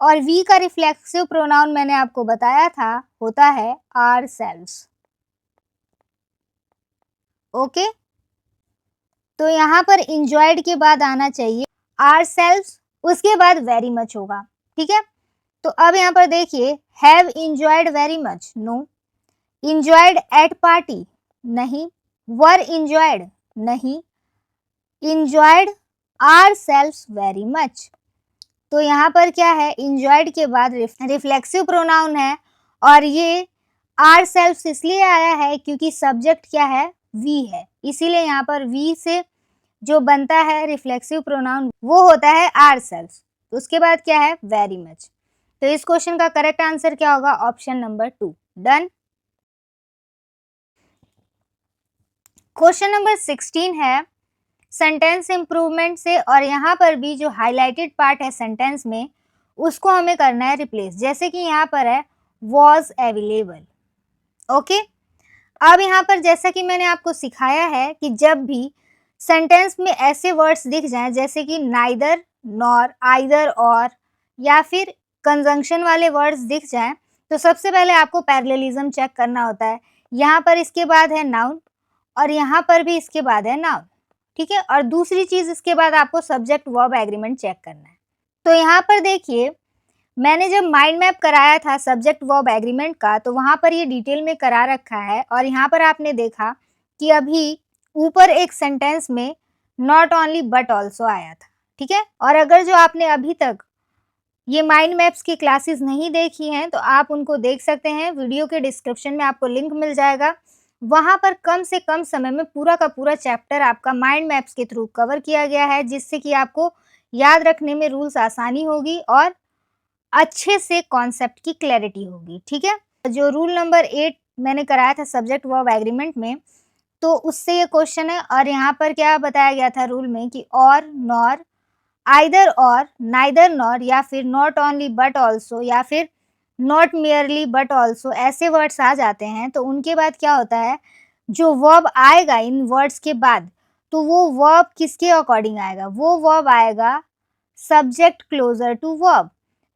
S1: और वी का रिफ्लेक्सिव प्रोनाउन मैंने आपको बताया था होता है आर सेल्व्स। ओके, तो यहाँ पर इंजॉयड के बाद आना चाहिए आर सेल्व्स, उसके बाद वेरी मच होगा। ठीक है, तो अब यहाँ पर देखिए, have enjoyed very much, no, enjoyed at party, नहीं। वर इंजॉयड, नहीं। Enjoyed our self very much, तो यहाँ पर क्या है, इंजॉयड के बाद रिफ्लेक्सिव प्रोनाउन है और ये आर सेल्फ इसलिए आया है क्योंकि सब्जेक्ट क्या है, वी है, इसीलिए यहाँ पर वी से जो बनता है रिफ्लेक्सिव प्रोनाउन वो होता है आर सेल्फ। तो उसके बाद क्या है, वेरी मच। तो इस क्वेश्चन का करेक्ट आंसर क्या होगा, option number 2। Done. Question number 16 है सेंटेंस इंप्रूवमेंट से, और यहाँ पर भी जो हाईलाइटेड पार्ट है सेंटेंस में उसको हमें करना है रिप्लेस। जैसे कि यहाँ पर है वॉज अवेलेबल, ओके। अब यहाँ पर जैसा कि मैंने आपको सिखाया है कि जब भी सेंटेंस में ऐसे वर्ड्स दिख जाएं जैसे कि नाइदर, नॉर, आइदर और, या फिर कंजंक्शन वाले वर्ड्स दिख जाएं, तो सबसे पहले आपको पैरेललिज्म चेक करना होता है। यहाँ पर इसके बाद है नाउन और यहाँ पर भी इसके बाद है नाउन, ठीक है। और दूसरी चीज इसके बाद आपको सब्जेक्ट वर्ब एग्रीमेंट चेक करना है। तो यहाँ पर देखिए, मैंने जब माइंड मैप कराया था सब्जेक्ट वर्ब एग्रीमेंट का, तो वहां पर ये डिटेल में करा रखा है और यहाँ पर आपने देखा कि अभी ऊपर एक सेंटेंस में नॉट ओनली बट ऑल्सो आया था, ठीक है। और अगर जो आपने अभी तक ये माइंड मैप्स की क्लासेस नहीं देखी हैं तो आप उनको देख सकते हैं, वीडियो के डिस्क्रिप्शन में आपको लिंक मिल जाएगा। वहां पर कम से कम समय में पूरा का पूरा चैप्टर आपका माइंड मैप्स के थ्रू कवर किया गया है, जिससे कि आपको याद रखने में रूल्स आसानी होगी और अच्छे से कॉन्सेप्ट की क्लैरिटी होगी, ठीक है। जो रूल नंबर 8 मैंने कराया था सब्जेक्ट वर्ब एग्रीमेंट में, तो उससे ये क्वेश्चन है। और यहाँ पर क्या बताया गया था रूल में कि और, नॉर, आइदर और, नाइदर नॉर, या फिर नॉट ओनली बट ऑल्सो, या फिर नॉट मियरली बट ऑल्सो, ऐसे वर्ड्स आ जाते हैं तो उनके बाद क्या होता है, जो वर्ब आएगा इन वर्ड्स के बाद, तो वो वर्ब किसके अकॉर्डिंग आएगा, वो वर्ब आएगा सब्जेक्ट क्लोजर टू वर्ब,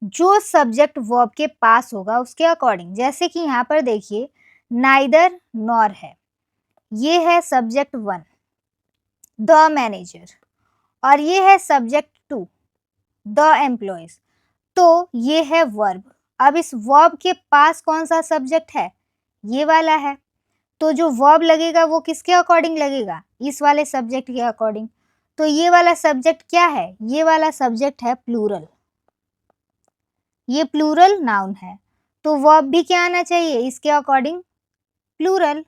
S1: जो सब्जेक्ट वर्ब के पास होगा उसके अकॉर्डिंग। जैसे कि यहाँ पर देखिए नाइदर नॉर है, ये है सब्जेक्ट 1 द मैनेजर, और ये है सब्जेक्ट 2 द एम्प्लॉयज, तो ये है वर्ब। अब इस वर्ब के पास कौन सा सब्जेक्ट है, ये वाला है, तो जो वर्ब लगेगा वो किसके अकॉर्डिंग लगेगा, इस वाले सब्जेक्ट के अकॉर्डिंग। तो ये वाला सब्जेक्ट क्या है, ये वाला सब्जेक्ट है प्लूरल, ये प्लूरल नाउन है, तो वर्ब भी क्या आना चाहिए इसके अकॉर्डिंग, प्लूरल।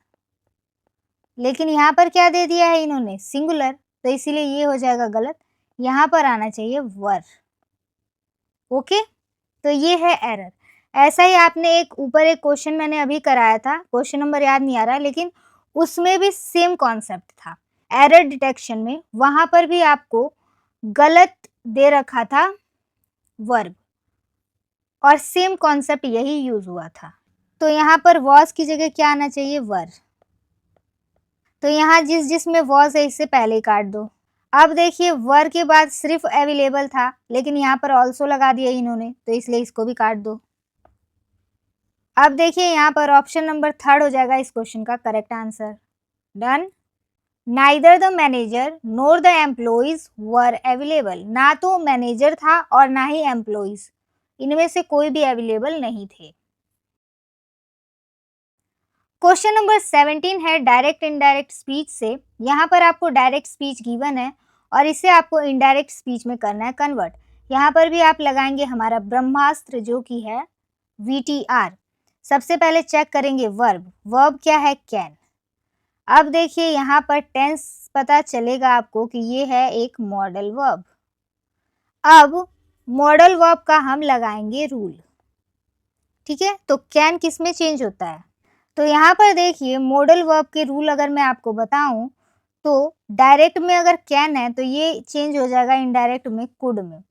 S1: लेकिन यहाँ पर क्या दे दिया है इन्होंने, सिंगुलर, तो इसीलिए ये हो जाएगा गलत, यहाँ पर आना चाहिए वर, ओके। तो ये है एरर। ऐसा ही आपने एक ऊपर एक क्वेश्चन मैंने अभी कराया था, क्वेश्चन नंबर याद नहीं आ रहा, लेकिन उसमें भी सेम कॉन्सेप्ट था एरर डिटेक्शन में, वहां पर भी आपको गलत दे रखा था वर्ब, और सेम कॉन्सेप्ट यही यूज हुआ था। तो यहाँ पर वॉज की जगह क्या आना चाहिए, वर। तो यहाँ जिसमें वॉज है इससे पहले ही काट दो। अब देखिए वर के बाद सिर्फ अवेलेबल था, लेकिन यहाँ पर ऑल्सो लगा दिया इन्होंने, तो इसलिए इसको भी काट दो। अब देखिए यहाँ पर ऑप्शन नंबर 3 हो जाएगा इस क्वेश्चन का correct answer. Done. Neither the manager NOR the employees were available, ना तो मैनेजर था और ना ही एम्प्लॉइज, इनमें से कोई भी अवेलेबल नहीं थे। क्वेश्चन नंबर 17 है डायरेक्ट इनडायरेक्ट स्पीच से। यहाँ पर आपको डायरेक्ट स्पीच गिवन है और इसे आपको इनडायरेक्ट स्पीच में करना है कन्वर्ट। यहाँ पर भी आप लगाएंगे हमारा ब्रह्मास्त्र जो कि है VTR। सबसे पहले चेक करेंगे वर्ब, वर्ब क्या है, कैन। अब देखिए यहाँ पर टेंस पता चलेगा आपको कि ये है एक मॉडल वर्ब। अब मॉडल वर्ब का हम लगाएंगे रूल, ठीक है। तो कैन किस में चेंज होता है, तो यहाँ पर देखिए मॉडल वर्ब के रूल अगर मैं आपको बताऊं तो डायरेक्ट में अगर कैन है तो ये चेंज हो जाएगा इनडायरेक्ट में कुड में,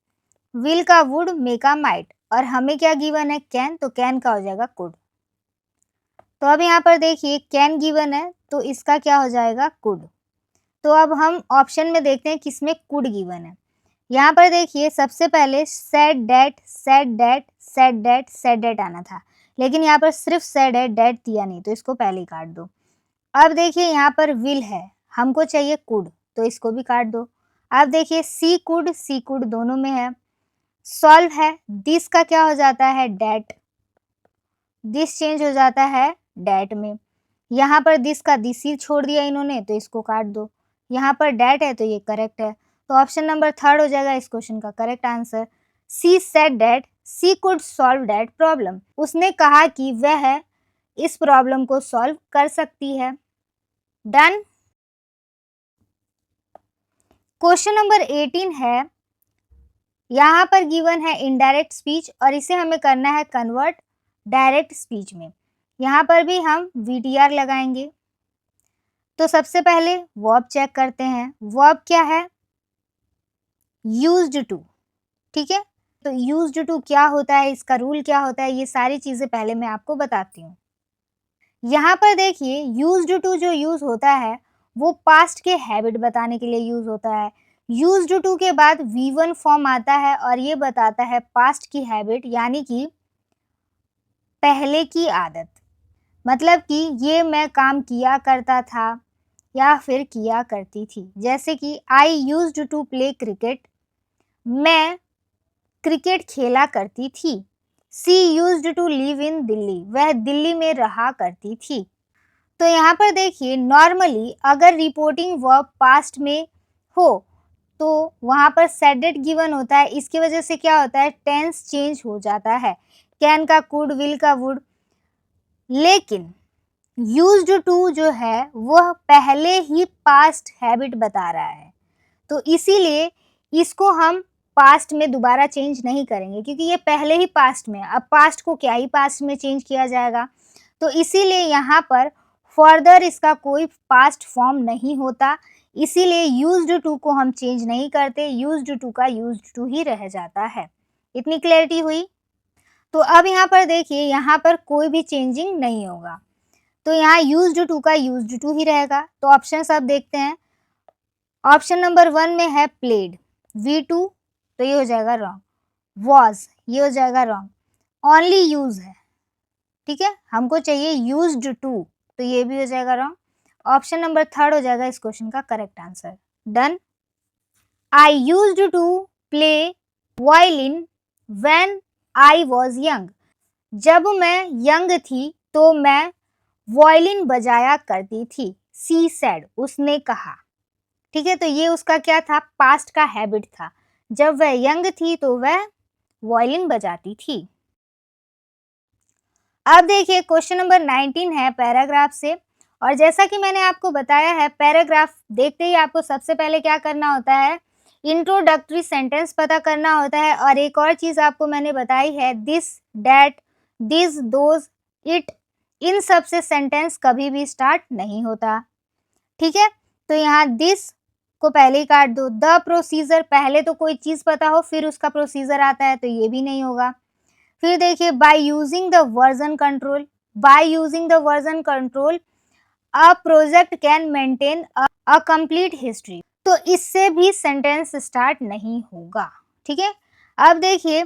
S1: विल का वुड, मे का माइट, और हमें क्या गिवन है कैन, तो कैन का हो जाएगा कुड। तो अब यहाँ पर देखिए कैन गिवन है तो इसका क्या हो जाएगा, कुड। तो अब हम ऑप्शन में देखते हैं किसमें कुड गिवन है। यहाँ पर देखिए सबसे पहले said that, said that, said that, said that आना था, लेकिन यहाँ पर सिर्फ सेड है, डैट दिया नहीं, तो इसको पहले ही काट दो। अब देखिए यहाँ पर विल है, हमको चाहिए कुड, तो इसको भी काट दो। अब देखिए सी कुड दोनों में है। सॉल्व है, दिस का क्या हो जाता है, डैट, दिस चेंज हो जाता है डेट में। यहाँ पर दिस का दिस ही छोड़ दिया इन्होंने, तो इसको काट दो। यहाँ पर डेट है तो ये करेक्ट है, तो ऑप्शन नंबर 3 हो जाएगा इस क्वेश्चन का correct answer. She said that she could solve that problem. उसने कहा कि वह इस प्रॉब्लम को सॉल्व कर सकती है। डन। क्वेश्चन नंबर 18 है, यहाँ पर गिवन है इनडायरेक्ट स्पीच और इसे हमें करना है कन्वर्ट डायरेक्ट स्पीच में। यहाँ पर भी हम VTR लगाएंगे। तो सबसे पहले वर्ब चेक करते हैं। वर्ब क्या है? Used to. ठीक है, तो यूज्ड टू क्या होता है, इसका रूल क्या होता है, ये सारी चीजें पहले मैं आपको बताती हूँ। यहाँ पर देखिए यूज्ड टू जो यूज होता है वो पास्ट के हैबिट बताने के लिए यूज होता है। यूज्ड टू के बाद V1 फॉर्म आता है और ये बताता है पास्ट की हैबिट, यानी कि पहले की आदत। मतलब कि ये मैं काम किया करता था या फिर किया करती थी। जैसे कि I used to play cricket, मैं क्रिकेट खेला करती थी। She used to live in Delhi, वह दिल्ली में रहा करती थी। तो यहाँ पर देखिए नॉर्मली अगर रिपोर्टिंग वर्ब पास्ट में हो तो वहाँ पर सेड दैट गिवन होता है। इसकी वजह से क्या होता है, टेंस चेंज हो जाता है, कैन का कुड, विल का वुड। लेकिन यूज्ड टू जो है वह पहले ही पास्ट हैबिट बता रहा है, तो इसीलिए इसको हम पास्ट में दोबारा चेंज नहीं करेंगे क्योंकि ये पहले ही पास्ट में। अब पास्ट को क्या ही पास्ट में चेंज किया जाएगा, तो इसीलिए यहाँ पर फर्दर इसका कोई पास्ट फॉर्म नहीं होता, इसीलिए यूज्ड टू को हम चेंज नहीं करते, यूज्ड टू का यूज्ड टू ही रह जाता है। इतनी क्लैरिटी हुई। तो अब यहाँ पर देखिए यहाँ पर कोई भी चेंजिंग नहीं होगा, तो यहाँ यूज्ड टू का यूज्ड टू ही रहेगा। तो ऑप्शन सब देखते हैं। ऑप्शन नंबर 1 में है प्लेड, V2, तो ये हो जाएगा रॉन्ग। वॉज, ये हो जाएगा रॉन्ग। ओनली यूज है, ठीक है, हमको चाहिए यूज्ड टू, तो ये भी हो जाएगा रॉन्ग। ऑप्शन नंबर 3 हो जाएगा इस क्वेश्चन का correct answer. Done. I used to play violin when I was young, जब मैं यंग थी तो मैं वायलिन बजाया करती थी। सी सेड, उसने कहा। ठीक है, तो ये उसका क्या था, पास्ट का हैबिट था। जब वह यंग थी तो वह वायलिन बजाती थी। अब देखिए क्वेश्चन नंबर 19 है पैराग्राफ से, और जैसा कि मैंने आपको बताया है पैराग्राफ देखते ही आपको सबसे पहले क्या करना होता है, इंट्रोडक्टरी सेंटेंस पता करना होता है। और एक और चीज आपको मैंने बताई है, this, that, this, those, it, इन सब से सेंटेंस कभी भी स्टार्ट नहीं होता। ठीक है, तो यहाँ दिस को पहले ही काट दो। द प्रोसीजर, पहले तो कोई चीज पता हो फिर उसका प्रोसीजर आता है, तो ये भी नहीं होगा। फिर देखिए by using the version control, by using the version control a project can maintain a complete history, तो इससे भी सेंटेंस स्टार्ट नहीं होगा। ठीक है, अब देखिए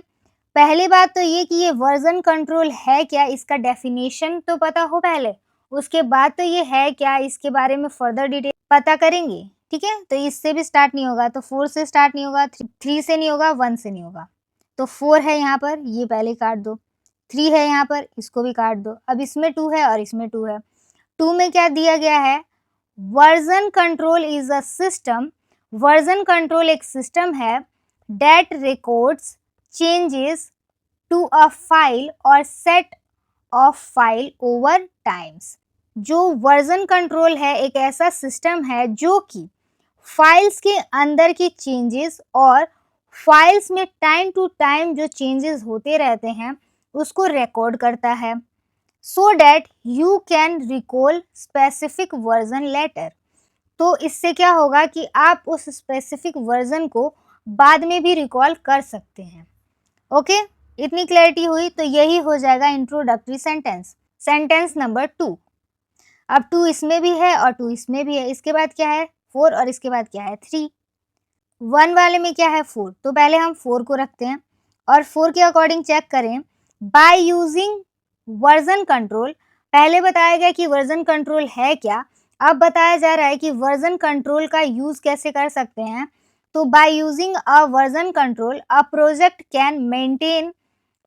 S1: पहली बात तो ये कि ये वर्जन कंट्रोल है क्या, इसका डेफिनेशन तो पता हो पहले, उसके बाद तो ये है क्या इसके बारे में फर्दर डिटेल पता करेंगे। ठीक है, तो इससे भी स्टार्ट नहीं होगा, तो 4 से स्टार्ट नहीं होगा, 3 से नहीं होगा, 1 से नहीं होगा। तो 4 है यहाँ पर, ये पहले काट दो। 3 है यहाँ पर, इसको भी काट दो। अब इसमें 2 है और इसमें 2 है। 2 में क्या दिया गया है, version control is a system, version control एक सिस्टम है that records changes to a file और set of file over times. जो वर्जन कंट्रोल है एक ऐसा सिस्टम है जो कि फाइल्स के अंदर की चेंजेस और फाइल्स में टाइम टू टाइम जो चेंजेस होते रहते हैं उसको रिकॉर्ड करता है, so that you can recall specific version later. तो इससे क्या होगा कि आप उस स्पेसिफिक वर्जन को बाद में भी रिकॉल कर सकते हैं। ओके, इतनी क्लैरिटी हुई, तो यही हो जाएगा इंट्रोडक्टरी सेंटेंस। सेंटेंस नंबर 2, अब 2 इसमें भी है और 2 इसमें भी है, इसके बाद क्या है 4 और इसके बाद क्या है 3। 1 वाले में क्या है 4, तो पहले हम 4 को रखते हैं और 4 के अकॉर्डिंग चेक करें। बाय यूजिंग वर्जन कंट्रोल, पहले बताया गया कि वर्जन कंट्रोल है क्या, अब बताया जा रहा है कि वर्जन कंट्रोल का यूज कैसे कर सकते हैं। तो by using a version control a project can maintain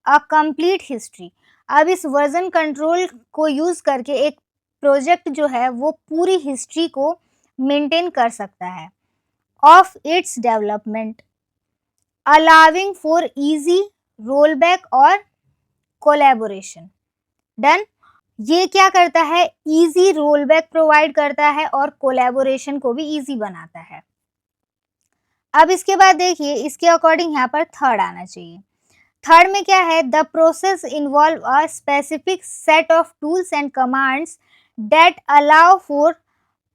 S1: a complete history, अब इस वर्जन कंट्रोल को यूज़ करके एक प्रोजेक्ट जो है वो पूरी हिस्ट्री को मेंटेन कर सकता है of its development, allowing for easy rollback और कोलैबोरेशन। डन। ये क्या करता है, इजी रोलबैक प्रोवाइड करता है और कोलैबोरेशन को भी इजी बनाता है। अब इसके बाद देखिए, इसके अकॉर्डिंग यहाँ पर थर्ड आना चाहिए। थर्ड में क्या है, the process involve a specific set of tools and commands that allow for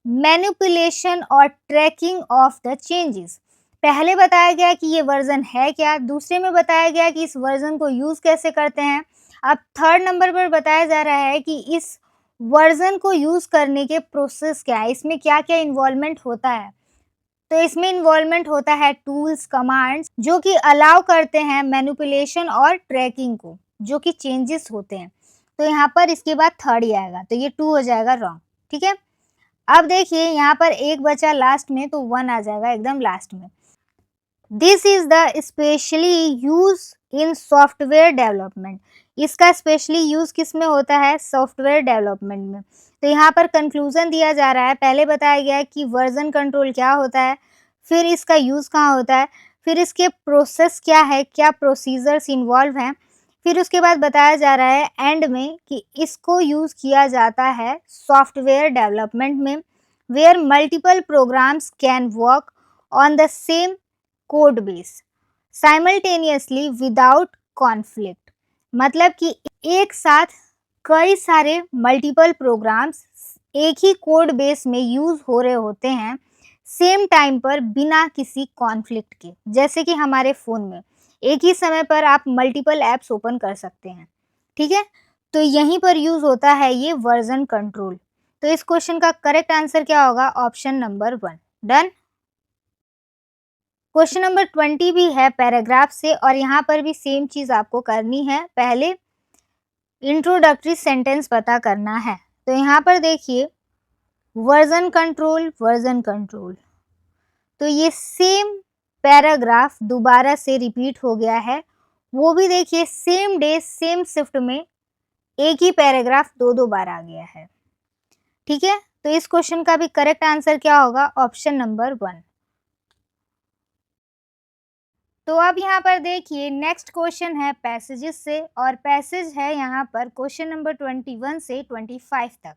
S1: manipulation और ट्रैकिंग ऑफ द चेंजेस। पहले बताया गया कि ये वर्जन है क्या, दूसरे में बताया गया कि इस वर्जन को यूज कैसे करते हैं। अब थर्ड नंबर पर बताया जा रहा है कि इस वर्जन को यूज करने के प्रोसेस क्या है, इसमें क्या क्या इन्वॉल्वमेंट होता है। तो इसमें इन्वॉल्वमेंट होता है टूल्स, कमांड्स जो कि अलाउ करते हैं मैनिपुलेशन और ट्रैकिंग को, जो कि चेंजेस होते हैं। तो यहाँ पर इसके बाद थर्ड ही आएगा, तो ये 2 हो जाएगा रॉन्ग। ठीक है, अब देखिए यहाँ पर एक बचा लास्ट में, तो 1 आ जाएगा एकदम लास्ट में। This is the specially use in software development. इसका स्पेशली यूज किस में होता है, सॉफ्टवेयर डेवलपमेंट में। तो यहाँ पर कंक्लूजन दिया जा रहा है, पहले बताया गया कि वर्जन कंट्रोल क्या होता है, फिर इसका यूज कहाँ होता है, फिर इसके प्रोसेस क्या है, क्या प्रोसीजर्स इन्वॉल्व हैं, फिर उसके बाद बताया जा रहा है एंड में कि इसको यूज किया जाता है सॉफ्टवेयर डेवलपमेंट में, where multiple programs can work on the same code base simultaneously without conflict. मतलब कि एक साथ कई सारे मल्टीपल प्रोग्राम्स एक ही कोड बेस में यूज हो रहे होते हैं सेम टाइम पर बिना किसी कॉन्फ्लिक्ट के। जैसे कि हमारे फ़ोन में एक ही समय पर आप मल्टीपल ऐप्स ओपन कर सकते हैं। ठीक है, तो यहीं पर यूज होता है ये वर्जन कंट्रोल। तो इस क्वेश्चन का करेक्ट आंसर क्या होगा, option number 1। Done. Question number 20 भी है पैराग्राफ से, और यहाँ पर भी सेम चीज आपको करनी है। पहले इंट्रोडक्टरी सेंटेंस पता करना है। तो यहाँ पर देखिए, वर्जन कंट्रोल, वर्जन कंट्रोल, तो ये सेम पैराग्राफ दोबारा से रिपीट हो गया है। वो भी देखिए सेम डे सेम शिफ्ट में एक ही पैराग्राफ 2 बार आ गया है। ठीक है, तो इस क्वेश्चन का भी करेक्ट आंसर क्या होगा, ऑप्शन नंबर 1। तो अब यहाँ पर देखिए नेक्स्ट क्वेश्चन है पैसेजेस से, और पैसेज है यहाँ पर क्वेश्चन नंबर 21 से 25 तक।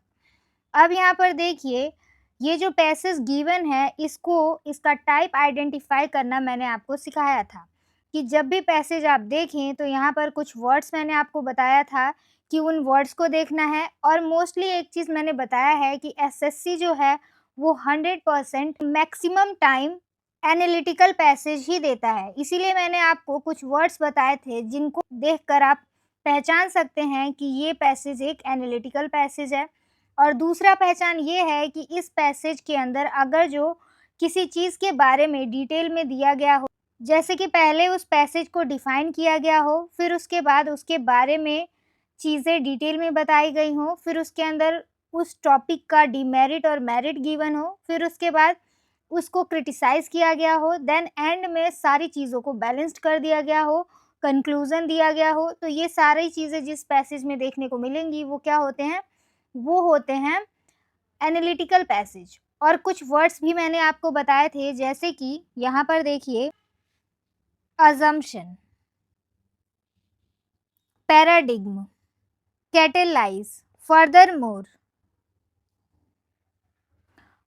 S1: अब यहाँ पर देखिए, ये जो पैसेज गिवन है इसका टाइप आइडेंटिफाई करना मैंने आपको सिखाया था कि जब भी पैसेज आप देखें तो यहाँ पर कुछ वर्ड्स मैंने आपको बताया था कि उन वर्ड्स को देखना है। और मोस्टली एक चीज़ मैंने बताया है कि एसएससी जो है वो 100% मैक्सिमम टाइम एनालिटिकल पैसेज ही देता है। इसीलिए मैंने आपको कुछ वर्ड्स बताए थे जिनको देखकर आप पहचान सकते हैं कि ये पैसेज एक एनालिटिकल पैसेज है। और दूसरा पहचान ये है कि इस पैसेज के अंदर अगर जो किसी चीज़ के बारे में डिटेल में दिया गया हो, जैसे कि पहले उस पैसेज को डिफाइन किया गया हो, फिर उसके बाद उसके बारे में चीज़ें डिटेल में बताई गई हों, फिर उसके अंदर उस टॉपिक का डिमेरिट और मेरिट गिवन हो, फिर उसके बाद उसको क्रिटिसाइज़ किया गया हो, देन एंड में सारी चीज़ों को बैलेंस्ड कर दिया गया हो, कंक्लूज़न दिया गया हो। तो ये सारी चीज़ें जिस पैसेज में देखने को मिलेंगी वो क्या होते हैं, वो होते हैं एनालिटिकल पैसेज। और कुछ वर्ड्स भी मैंने आपको बताए थे, जैसे कि यहाँ पर देखिए assumption, paradigm, catalyse, furthermore,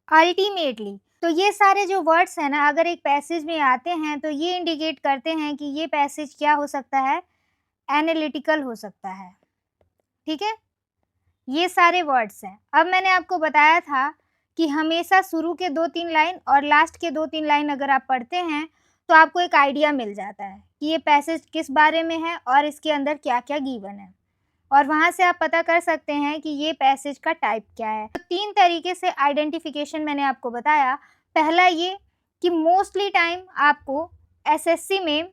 S1: ultimately. तो ये सारे जो वर्ड्स हैं ना, अगर एक पैसेज में आते हैं तो ये इंडिकेट करते हैं कि ये पैसेज क्या हो सकता है, एनालिटिकल हो सकता है। ठीक है, ये सारे वर्ड्स हैं। अब मैंने आपको बताया था कि हमेशा शुरू के 2-3 लाइन और लास्ट के 2-3 लाइन अगर आप पढ़ते हैं तो आपको एक आइडिया मिल जाता है कि ये पैसेज किस बारे में है और इसके अंदर क्या क्या गिवन है, और वहाँ से आप पता कर सकते हैं कि ये पैसेज का टाइप क्या है। तो 3 तरीके से आइडेंटिफिकेशन मैंने आपको बताया। पहला ये कि मोस्टली टाइम आपको एसएससी में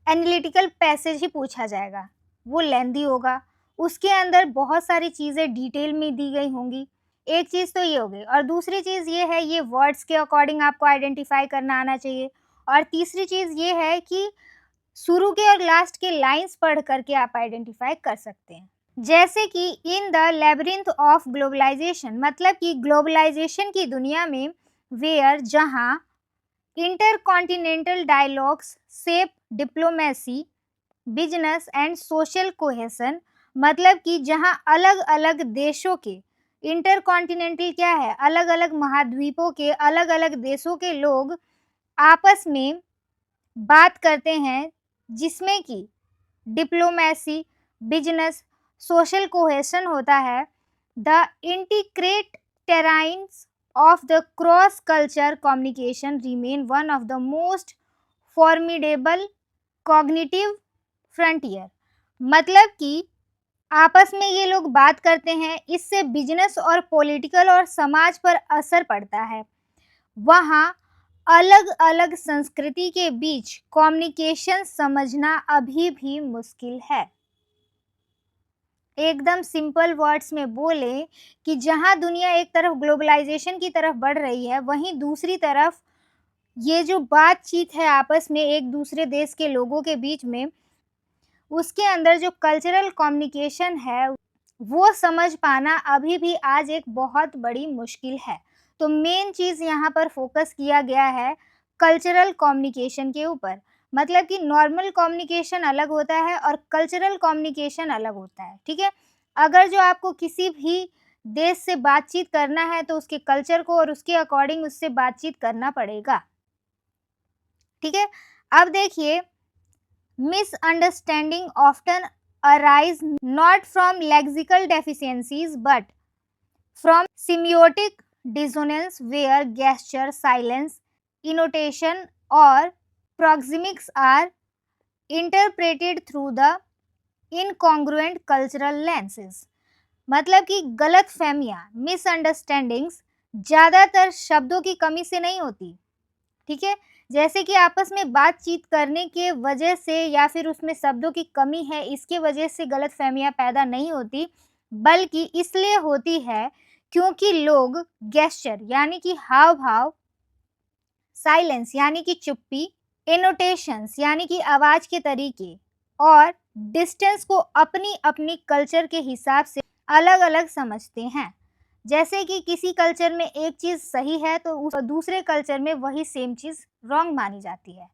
S1: एनालिटिकल पैसेज ही पूछा जाएगा, वो लेंदी होगा, उसके अंदर बहुत सारी चीज़ें डिटेल में दी गई होंगी। एक चीज़ तो ये हो गई, और दूसरी चीज़ ये है, ये वर्ड्स के अकॉर्डिंग आपको आइडेंटिफाई करना आना चाहिए। और तीसरी चीज़ ये है कि शुरू के और लास्ट के लाइंस पढ़ करके आप आइडेंटिफाई कर सकते हैं। जैसे कि in the labyrinth of globalization, मतलब कि ग्लोबलाइजेशन की दुनिया में वेयर, जहां intercontinental dialogues shape diplomacy, business and social cohesion, मतलब कि जहां अलग अलग देशों के, इंटरकॉन्टिनेंटल क्या है, अलग अलग महाद्वीपों के अलग अलग देशों के लोग आपस में बात करते हैं, जिसमें कि डिप्लोमेसी, बिजनेस, सोशल कोहेशन होता है। The integrate terrains of the cross culture communication remain one of the most formidable cognitive frontier, मतलब कि आपस में ये लोग बात करते हैं, इससे बिजनेस और पॉलिटिकल और समाज पर असर पड़ता है। वहाँ अलग अलग संस्कृति के बीच कम्युनिकेशन समझना अभी भी मुश्किल है। एकदम सिंपल वर्ड्स में बोले कि जहां दुनिया एक तरफ ग्लोबलाइजेशन की तरफ बढ़ रही है, वहीं दूसरी तरफ ये जो बातचीत है आपस में एक दूसरे देश के लोगों के बीच में, उसके अंदर जो कल्चरल कम्युनिकेशन है वो समझ पाना अभी भी आज एक बहुत बड़ी मुश्किल है। तो मेन चीज़ यहाँ पर फोकस किया गया है कल्चरल कम्युनिकेशन के ऊपर, मतलब कि नॉर्मल कम्युनिकेशन अलग होता है और कल्चरल कम्युनिकेशन अलग होता है। ठीक है, अगर जो आपको किसी भी देश से बातचीत करना है तो उसके कल्चर को और उसके अकॉर्डिंग उससे बातचीत करना पड़ेगा। ठीक है, अब देखिए, misunderstanding often arise not from lexical deficiencies but from semiotic dissonance where gesture, silence, intonation or proxemics are interpreted through the incongruent cultural lenses। मतलब कि गलत फहमियाँ, मिसअंडरस्टैंडिंग्स ज़्यादातर शब्दों की कमी से नहीं होती। ठीक है, जैसे कि आपस में बातचीत करने के वजह से या फिर उसमें शब्दों की कमी है, इसके वजह से गलतफहमियां पैदा नहीं होती, बल्कि इसलिए होती है क्योंकि लोग गेस्चर यानी कि हाव भाव, साइलेंस यानी कि चुप्पी, एनोटेशंस यानी कि आवाज के तरीके और डिस्टेंस को अपनी अपनी कल्चर के हिसाब से अलग अलग समझते हैं। जैसे कि किसी कल्चर में एक चीज़ सही है तो उस दूसरे कल्चर में वही सेम चीज़ रॉन्ग मानी जाती है।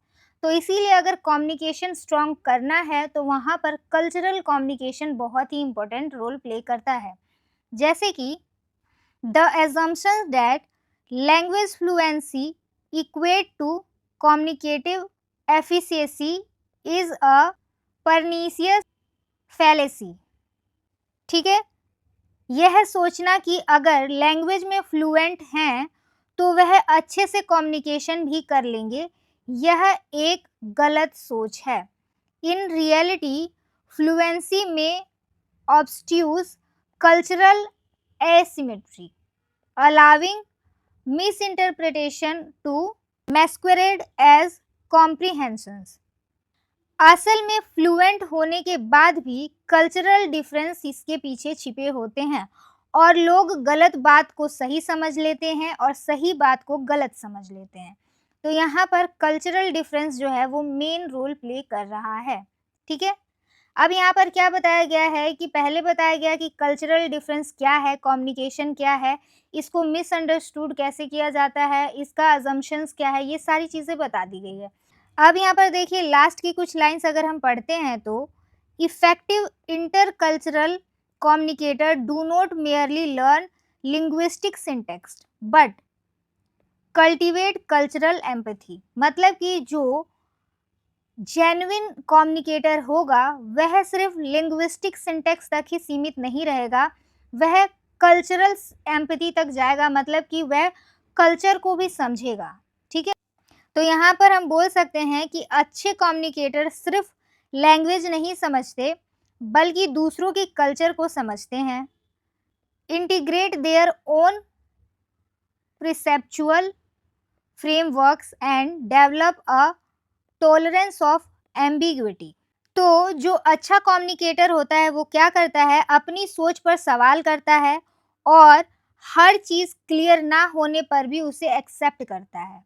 S1: तो इसीलिए अगर कम्युनिकेशन स्ट्रॉन्ग करना है तो वहाँ पर कल्चरल कम्युनिकेशन बहुत ही इम्पोर्टेंट रोल प्ले करता है। जैसे कि the assumption that language fluency equate to communicative efficacy is a pernicious fallacy। ठीक है, यह सोचना कि अगर लैंग्वेज में फ्लुएंट हैं तो वह अच्छे से कम्युनिकेशन भी कर लेंगे, यह एक गलत सोच है। इन रियलिटी फ्लुएंसी में obscures cultural asymmetry, allowing misinterpretation to masquerade as comprehensions. असल में फ्लुएंट होने के बाद भी कल्चरल डिफरेंस इसके पीछे छिपे होते हैं और लोग गलत बात को सही समझ लेते हैं और सही बात को गलत समझ लेते हैं। तो यहाँ पर कल्चरल डिफरेंस जो है वो मेन रोल प्ले कर रहा है। ठीक है, अब यहाँ पर क्या बताया गया है कि पहले बताया गया कि कल्चरल डिफरेंस क्या है, कम्युनिकेशन क्या है, इसको मिसअंडरस्टूड कैसे किया जाता है, इसका अजम्पशंस क्या है, ये सारी चीज़ें बता दी गई है। अब यहाँ पर देखिए लास्ट की कुछ लाइंस अगर हम पढ़ते हैं तो effective intercultural communicator do not merely learn linguistic syntax but cultivate cultural empathy, मतलब कि जो जेन्युइन कम्युनिकेटर होगा वह सिर्फ लिंग्विस्टिक सिंटेक्स तक ही सीमित नहीं रहेगा, वह कल्चरल एम्पैथी तक जाएगा, मतलब कि वह कल्चर को भी समझेगा। ठीक है, तो यहाँ पर हम बोल सकते हैं कि अच्छे कम्युनिकेटर सिर्फ लैंग्वेज नहीं समझते बल्कि दूसरों के कल्चर को समझते हैं, integrate their own perceptual frameworks and develop a tolerance of ambiguity. तो जो अच्छा कम्युनिकेटर होता है वो क्या करता है, अपनी सोच पर सवाल करता है और हर चीज़ क्लियर ना होने पर भी उसे एक्सेप्ट करता है।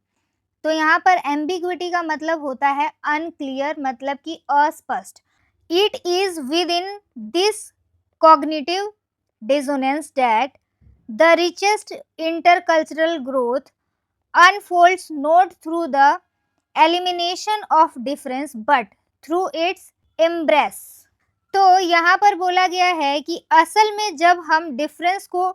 S1: तो यहाँ पर एम्बिग्विटी का मतलब होता है अनक्लियर, मतलब कि अस्पष्ट। It is with in this cognitive dissonance that the richest intercultural growth unfolds not through the elimination of difference but through its embrace। तो यहाँ पर बोला गया है कि असल में जब हम डिफरेंस को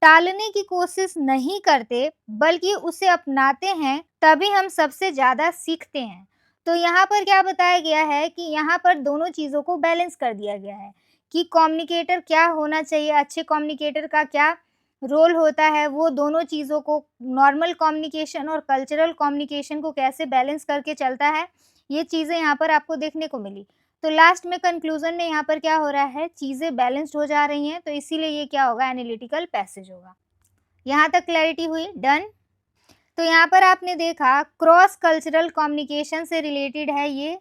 S1: टालने की कोशिश नहीं करते बल्कि उसे अपनाते हैं तभी हम सबसे ज़्यादा सीखते हैं। तो यहाँ पर क्या बताया गया है कि यहाँ पर दोनों चीज़ों को बैलेंस कर दिया गया है कि कम्युनिकेटर क्या होना चाहिए, अच्छे कम्युनिकेटर का क्या रोल होता है, वो दोनों चीज़ों को नॉर्मल कम्युनिकेशन और कल्चरल कम्युनिकेशन को कैसे बैलेंस करके चलता है, ये चीज़ें यहाँ पर आपको देखने को मिली। तो लास्ट में कंक्लूजन में यहाँ पर क्या हो रहा है, चीज़ें बैलेंस्ड हो जा रही हैं, तो इसीलिए ये क्या होगा, एनालिटिकल पैसेज होगा। यहाँ तक क्लैरिटी हुई? डन। तो यहाँ पर आपने देखा क्रॉस कल्चरल कम्युनिकेशन से रिलेटेड है ये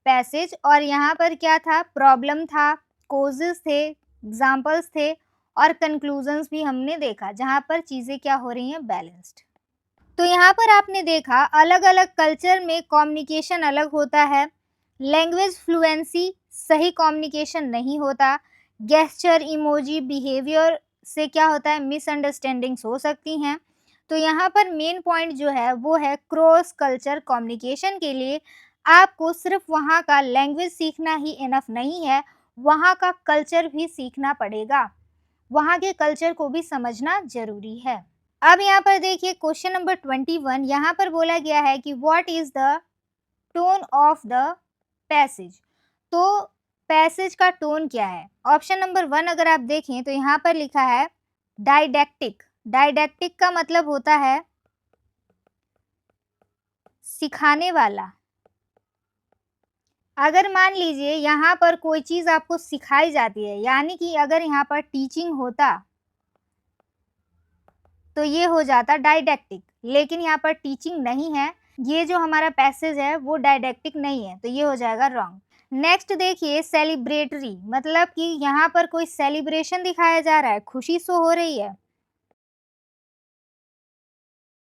S1: पैसेज, और यहाँ पर क्या था, प्रॉब्लम था, कोजेस थे, एग्जाम्पल्स थे और कंक्लूजन्स भी हमने देखा जहाँ पर चीज़ें क्या हो रही हैं, बैलेंस्ड। तो यहाँ पर आपने देखा अलग अलग कल्चर में कम्युनिकेशन अलग होता है, लैंग्वेज फ्लुएंसी सही कम्युनिकेशन नहीं होता, गेस्चर, इमोजी, बिहेवियर से क्या होता है, मिसअंडरस्टैंडिंग्स हो सकती हैं। तो यहाँ पर मेन पॉइंट जो है वो है क्रॉस कल्चर कम्युनिकेशन के लिए आपको सिर्फ वहाँ का लैंग्वेज सीखना ही इनफ नहीं है, वहाँ का कल्चर भी सीखना पड़ेगा, वहाँ के कल्चर को भी समझना जरूरी है। अब यहाँ पर देखिए क्वेश्चन नंबर 21, यहाँ पर बोला गया है कि what is the tone of the passage. तो पैसेज का टोन क्या है? ऑप्शन नंबर 1 अगर आप देखें तो यहाँ पर लिखा है डाइडेक्टिक। डाइडेक्टिक का मतलब होता है सिखाने वाला। अगर मान लीजिए यहाँ पर कोई चीज आपको सिखाई जाती है, यानी कि अगर यहाँ पर टीचिंग होता तो ये हो जाता डाइडेक्टिक, लेकिन यहाँ पर टीचिंग नहीं है, ये जो हमारा पैसेज है वो डाइडेक्टिक नहीं है, तो ये हो जाएगा रॉन्ग। नेक्स्ट देखिए सेलिब्रेटरी, मतलब कि यहाँ पर कोई सेलिब्रेशन दिखाया जा रहा है, खुशी शो हो रही है।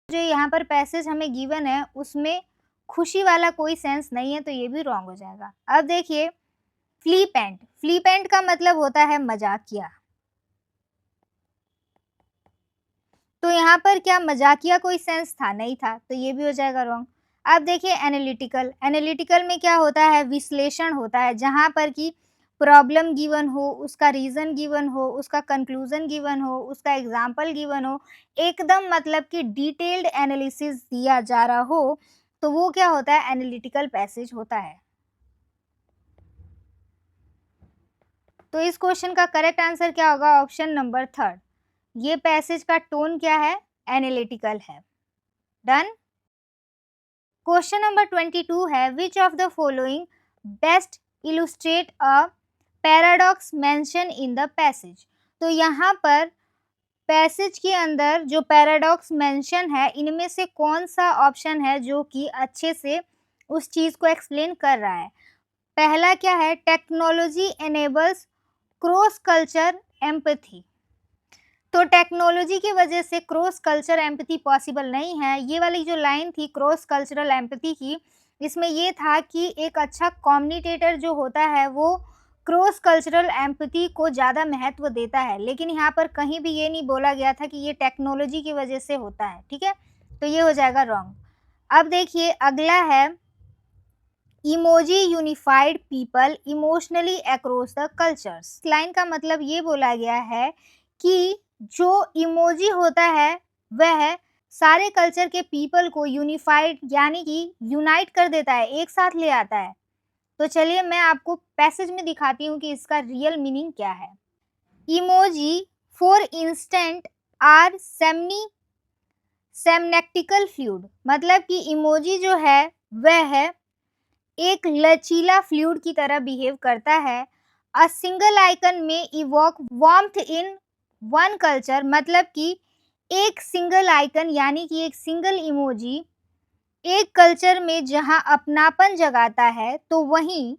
S1: जो यहाँ पर पैसेज हमें गिवन है उसमें खुशी वाला कोई सेंस नहीं है, तो ये भी रॉन्ग हो जाएगा। अब देखिए फ्लिपेंट, फ्लिपेंट का मतलब होता है मजाकिया, तो यहाँ पर क्या मजाकिया कोई सेंस था? नहीं था, तो ये भी हो जाएगा रॉन्ग। अब देखिए एनालिटिकल, एनालिटिकल में क्या होता है, विश्लेषण होता है, जहाँ पर कि प्रॉब्लम गिवन हो, उसका रीजन गिवन हो, उसका कंक्लूजन गिवन हो, उसका एग्जाम्पल गिवन हो, एकदम मतलब कि डिटेल्ड एनालिसिस दिया जा रहा हो, तो वो क्या होता है, एनालिटिकल पैसेज होता है। तो इस क्वेश्चन का करेक्ट आंसर क्या होगा, ऑप्शन नंबर 3, ये पैसेज का टोन क्या है, एनालिटिकल है। डन। क्वेश्चन नंबर 22 है which of the following best illustrate a paradox mention in the passage. तो यहाँ पर पैसेज के अंदर जो पैराडॉक्स मेंशन है, इनमें से कौन सा ऑप्शन है जो कि अच्छे से उस चीज को एक्सप्लेन कर रहा है? पहला क्या है, technology enables cross culture empathy. तो टेक्नोलॉजी की वजह से क्रॉस कल्चर एम्पैथी पॉसिबल नहीं है। ये वाली जो लाइन थी क्रॉस कल्चरल एम्पैथी की, इसमें ये था कि एक अच्छा कम्युनिकेटर जो होता है वो क्रॉस कल्चरल एम्पैथी को ज़्यादा महत्व देता है, लेकिन यहाँ पर कहीं भी ये नहीं बोला गया था कि ये टेक्नोलॉजी की वजह से होता है। ठीक है, तो ये हो जाएगा रॉन्ग। अब देखिए अगला है emoji unified people emotionally across the cultures. Line का मतलब ये बोला गया है कि जो इमोजी होता है वह सारे कल्चर के पीपल को यूनिफाइड यानी कि यूनाइट कर देता है, एक साथ ले आता है। तो चलिए मैं आपको पैसेज में दिखाती हूँ कि इसका रियल मीनिंग क्या है। Emoji for instant are semantical fluid, मतलब कि इमोजी जो है वह है एक लचीला फ्लूइड की तरह बिहेव करता है। अ सिंगल आइकन में evoke warmth in one culture, मतलब कि एक सिंगल आइकन यानी कि एक सिंगल इमोजी एक कल्चर में जहां अपनापन जगाता है, तो वहीं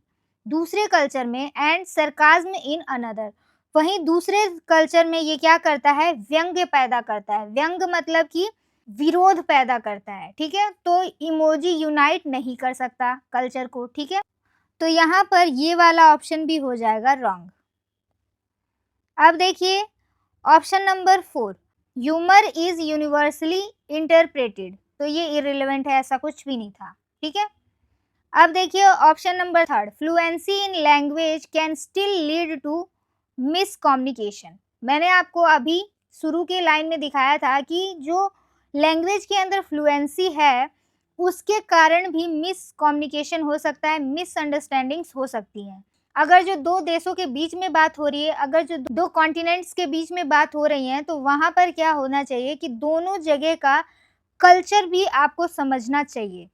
S1: दूसरे कल्चर में एंड सरकाज्म इन अनदर, वहीं दूसरे कल्चर में ये क्या करता है, व्यंग्य पैदा करता है। व्यंग्य मतलब कि विरोध पैदा करता है। ठीक है, तो इमोजी यूनाइट नहीं कर सकता कल्चर को। ठीक है, तो यहाँ पर ये वाला ऑप्शन भी हो जाएगा रॉन्ग। अब देखिए option number 4, humour is universally interpreted, तो ये इररिलेवेंट है, ऐसा कुछ भी नहीं था, ठीक है। अब देखिए option number 3, fluency in language can still lead to miscommunication. मैंने आपको अभी शुरू के लाइन में दिखाया था कि जो लैंग्वेज के अंदर फ्लुएंसी है उसके कारण भी मिस कम्युनिकेशन हो सकता है, मिसअंडरस्टैंडिंग्स हो सकती हैं। अगर जो दो देशों के बीच में बात हो रही है, अगर जो दो कॉन्टिनेंट्स के बीच में बात हो रही है, तो वहाँ पर क्या होना चाहिए कि दोनों जगह का कल्चर भी आपको समझना चाहिए,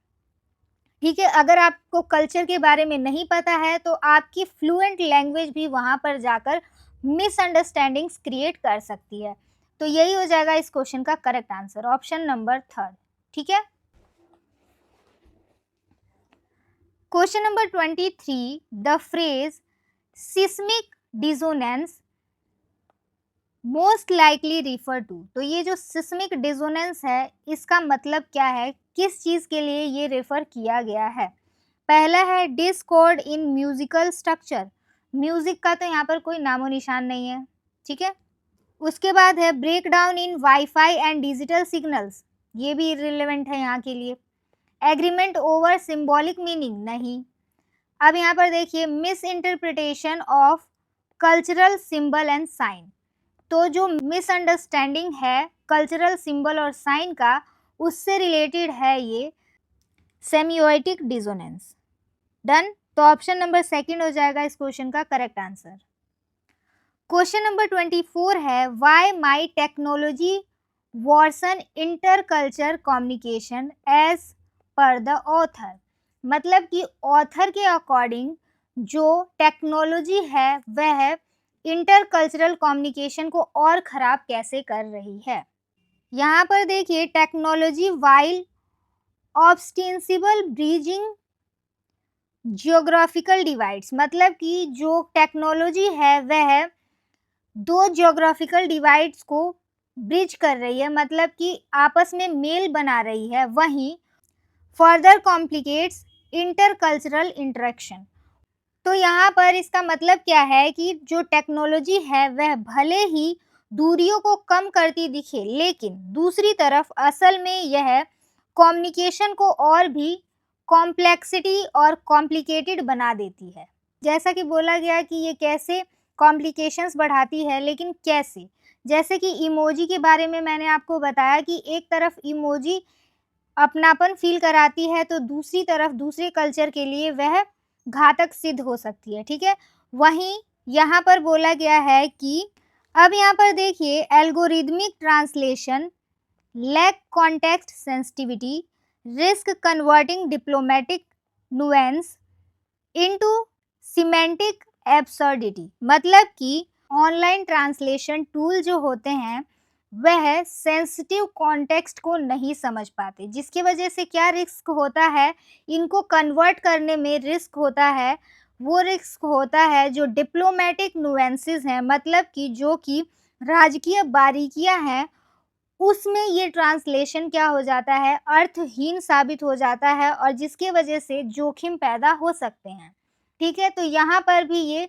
S1: ठीक है। अगर आपको कल्चर के बारे में नहीं पता है तो आपकी फ्लुएंट लैंग्वेज भी वहाँ पर जाकर मिसअंडरस्टैंडिंग्स क्रिएट कर सकती है। तो यही हो जाएगा इस क्वेश्चन का करेक्ट आंसर, ऑप्शन नंबर 3, ठीक है। Question number 23, the phrase seismic dissonance most likely refer to, तो ये जो सिस्मिक डिसोनेंस है इसका मतलब क्या है, किस चीज के लिए ये रेफर किया गया है। पहला है डिस्कॉर्ड इन म्यूजिकल स्ट्रक्चर, म्यूजिक का तो यहाँ पर कोई नामो निशान नहीं है, ठीक है। उसके बाद है break down in wifi and digital signals, ये भी इररिलेवेंट है यहाँ के लिए। एग्रीमेंट ओवर सिंबॉलिक मीनिंग, नहीं। अब यहाँ पर देखिए misinterpretation of cultural symbol and sign, तो जो मिसअंडरस्टैंडिंग है कल्चरल सिंबल और साइन का, उससे रिलेटेड है ये सेमियोटिक डिसोनेंस। डन, तो ऑप्शन नंबर 2 हो जाएगा इस क्वेश्चन का करेक्ट आंसर। क्वेश्चन नंबर 24 है why my technology worsen inter culture communication as per the author, मतलब कि ऑथर के अकॉर्डिंग जो टेक्नोलॉजी है वह इंटर कल्चरल कम्युनिकेशन को और ख़राब कैसे कर रही है। यहाँ पर देखिए technology while ostensibly bridging geographical divides, मतलब कि जो टेक्नोलॉजी है वह दो जियोग्राफिकल डिवाइड्स को ब्रिज कर रही है, मतलब कि आपस में मेल बना रही है, वहीं फर्दर कॉम्प्लिकेट्स इंटरकल्चरल इंटरेक्शन। तो यहाँ पर इसका मतलब क्या है कि जो टेक्नोलॉजी है वह भले ही दूरियों को कम करती दिखे, लेकिन दूसरी तरफ असल में यह कम्युनिकेशन को और भी कॉम्प्लेक्सिटी और कॉम्प्लिकेटेड बना देती है। जैसा कि बोला गया कि ये कैसे कॉम्प्लिकेशंस बढ़ाती है, लेकिन कैसे, जैसे कि इमोजी के बारे में मैंने आपको बताया कि एक तरफ इमोजी अपनापन फील कराती है तो दूसरी तरफ दूसरे कल्चर के लिए वह घातक सिद्ध हो सकती है, ठीक है। वहीं यहाँ पर बोला गया है कि अब यहाँ पर देखिए algorithmic translation lack context sensitivity risk converting diplomatic nuance into semantic absurdity, मतलब कि ऑनलाइन ट्रांसलेशन टूल जो होते हैं वह सेंसिटिव कॉन्टेक्स्ट को नहीं समझ पाते, जिसकी वजह से क्या रिस्क होता है, इनको कन्वर्ट करने में रिस्क होता है। वो रिस्क होता है जो डिप्लोमेटिक नुएंसेस हैं, मतलब कि जो कि राजकीय बारीकियां हैं, उसमें ये ट्रांसलेशन क्या हो जाता है, अर्थहीन साबित हो जाता है और जिसकी वजह से जोखिम पैदा हो सकते हैं, ठीक है। तो यहाँ पर भी ये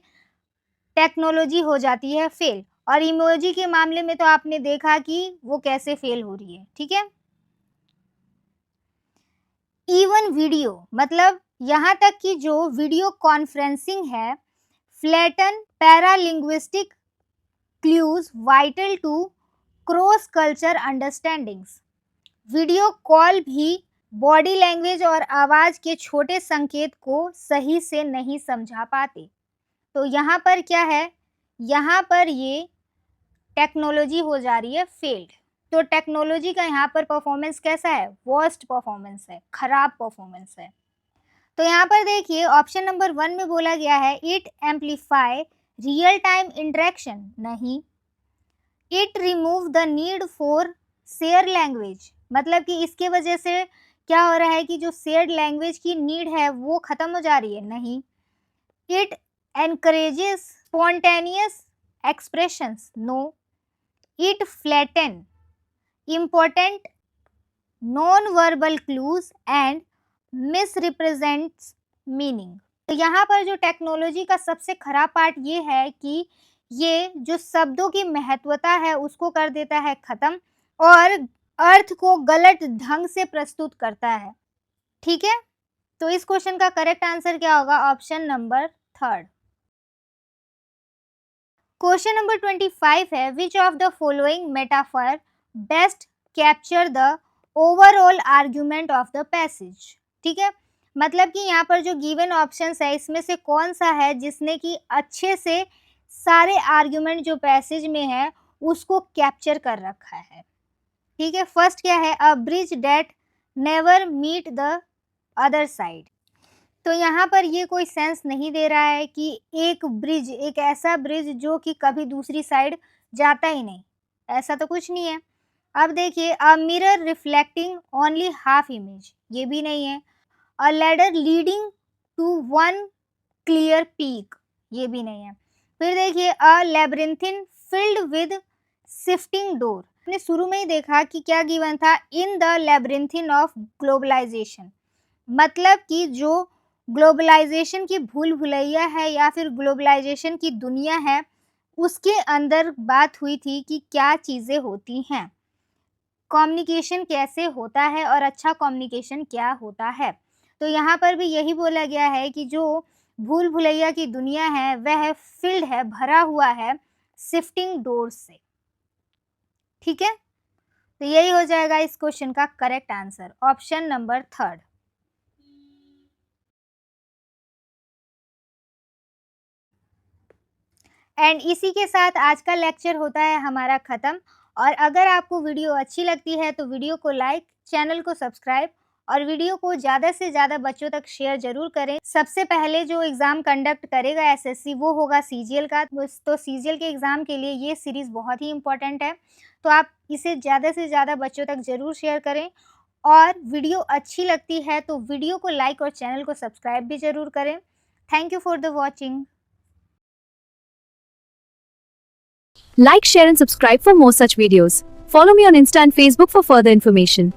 S1: टेक्नोलॉजी हो जाती है फेल, और इमोजी के मामले में तो आपने देखा कि वो कैसे फेल हो रही है, ठीक है। इवन वीडियो, मतलब यहाँ तक कि जो वीडियो कॉन्फ्रेंसिंग है, flatten paralinguistic cues vital to cross culture understandings, video call भी बॉडी लैंग्वेज और आवाज़ के छोटे संकेत को सही से नहीं समझा पाते। तो यहाँ पर क्या है, यहाँ पर ये टेक्नोलॉजी हो जा रही है फेल्ड। तो टेक्नोलॉजी का यहाँ पर परफॉर्मेंस कैसा है, वर्स्ट परफॉर्मेंस है, खराब परफॉर्मेंस है। तो यहाँ पर देखिए ऑप्शन नंबर 1 में बोला गया है it amplify real time interaction, नहीं। It remove the need for share language, मतलब कि इसके वजह से क्या हो रहा है कि जो शेयर्ड लैंग्वेज की नीड है वो खत्म हो जा रही है, नहीं। It encourages spontaneous expressions, no. It flatten important non-verbal clues and misrepresents meaning। तो यहाँ पर जो टेक्नोलॉजी का सबसे खराब पार्ट ये है कि ये जो शब्दों की महत्वता है उसको कर देता है खत्म और अर्थ को गलत ढंग से प्रस्तुत करता है। ठीक है, तो इस क्वेश्चन का करेक्ट आंसर क्या होगा? Option number third. Question number 25 है, which of the following metaphor best capture the overall argument of the passage. ठीक है, मतलब कि यहाँ पर जो गिवन ऑप्शंस है इसमें से कौन सा है जिसने कि अच्छे से सारे आर्ग्यूमेंट जो पैसेज में है उसको कैप्चर कर रखा है। ठीक है, फर्स्ट क्या है? A bridge that never meet the other side. तो यहाँ पर ये कोई सेंस नहीं दे रहा है कि एक ब्रिज, एक ऐसा ब्रिज जो कि कभी दूसरी साइड जाता ही नहीं, ऐसा तो कुछ नहीं है। अब देखिए, a mirror reflecting only half image, ये भी नहीं है। A ladder leading to one clear peak, ये भी नहीं है। फिर देखिए, a labyrinthine filled with shifting door. हमने शुरू में ही देखा कि क्या गिवन था, in the labyrinthine of globalization, मतलब कि जो ग्लोबलाइजेशन की भूल भुलैया है या फिर ग्लोबलाइजेशन की दुनिया है उसके अंदर बात हुई थी कि क्या चीज़ें होती हैं, कम्युनिकेशन कैसे होता है और अच्छा कम्युनिकेशन क्या होता है। तो यहाँ पर भी यही बोला गया है कि जो भूल भुलैया की दुनिया है वह फिल्ड है, भरा हुआ है शिफ्टिंग डोर से। ठीक है, तो यही हो जाएगा इस क्वेश्चन का correct answer, option number third. And इसी के साथ आज का लेक्चर होता है हमारा ख़त्म। और अगर आपको वीडियो अच्छी लगती है तो वीडियो को लाइक, चैनल को सब्सक्राइब और वीडियो को ज़्यादा से ज़्यादा बच्चों तक शेयर ज़रूर करें। सबसे पहले जो एग्ज़ाम कंडक्ट करेगा एसएससी वो होगा सीजीएल का, तो सीजीएल के एग्ज़ाम के लिए ये सीरीज़ बहुत ही इम्पॉर्टेंट है। तो आप इसे ज़्यादा से ज़्यादा बच्चों तक ज़रूर शेयर करें और वीडियो अच्छी लगती है तो वीडियो को लाइक और चैनल को सब्सक्राइब भी ज़रूर करें। Thank you for the watching.
S2: Like, share and subscribe for more such videos. Follow me on Insta and Facebook for further information.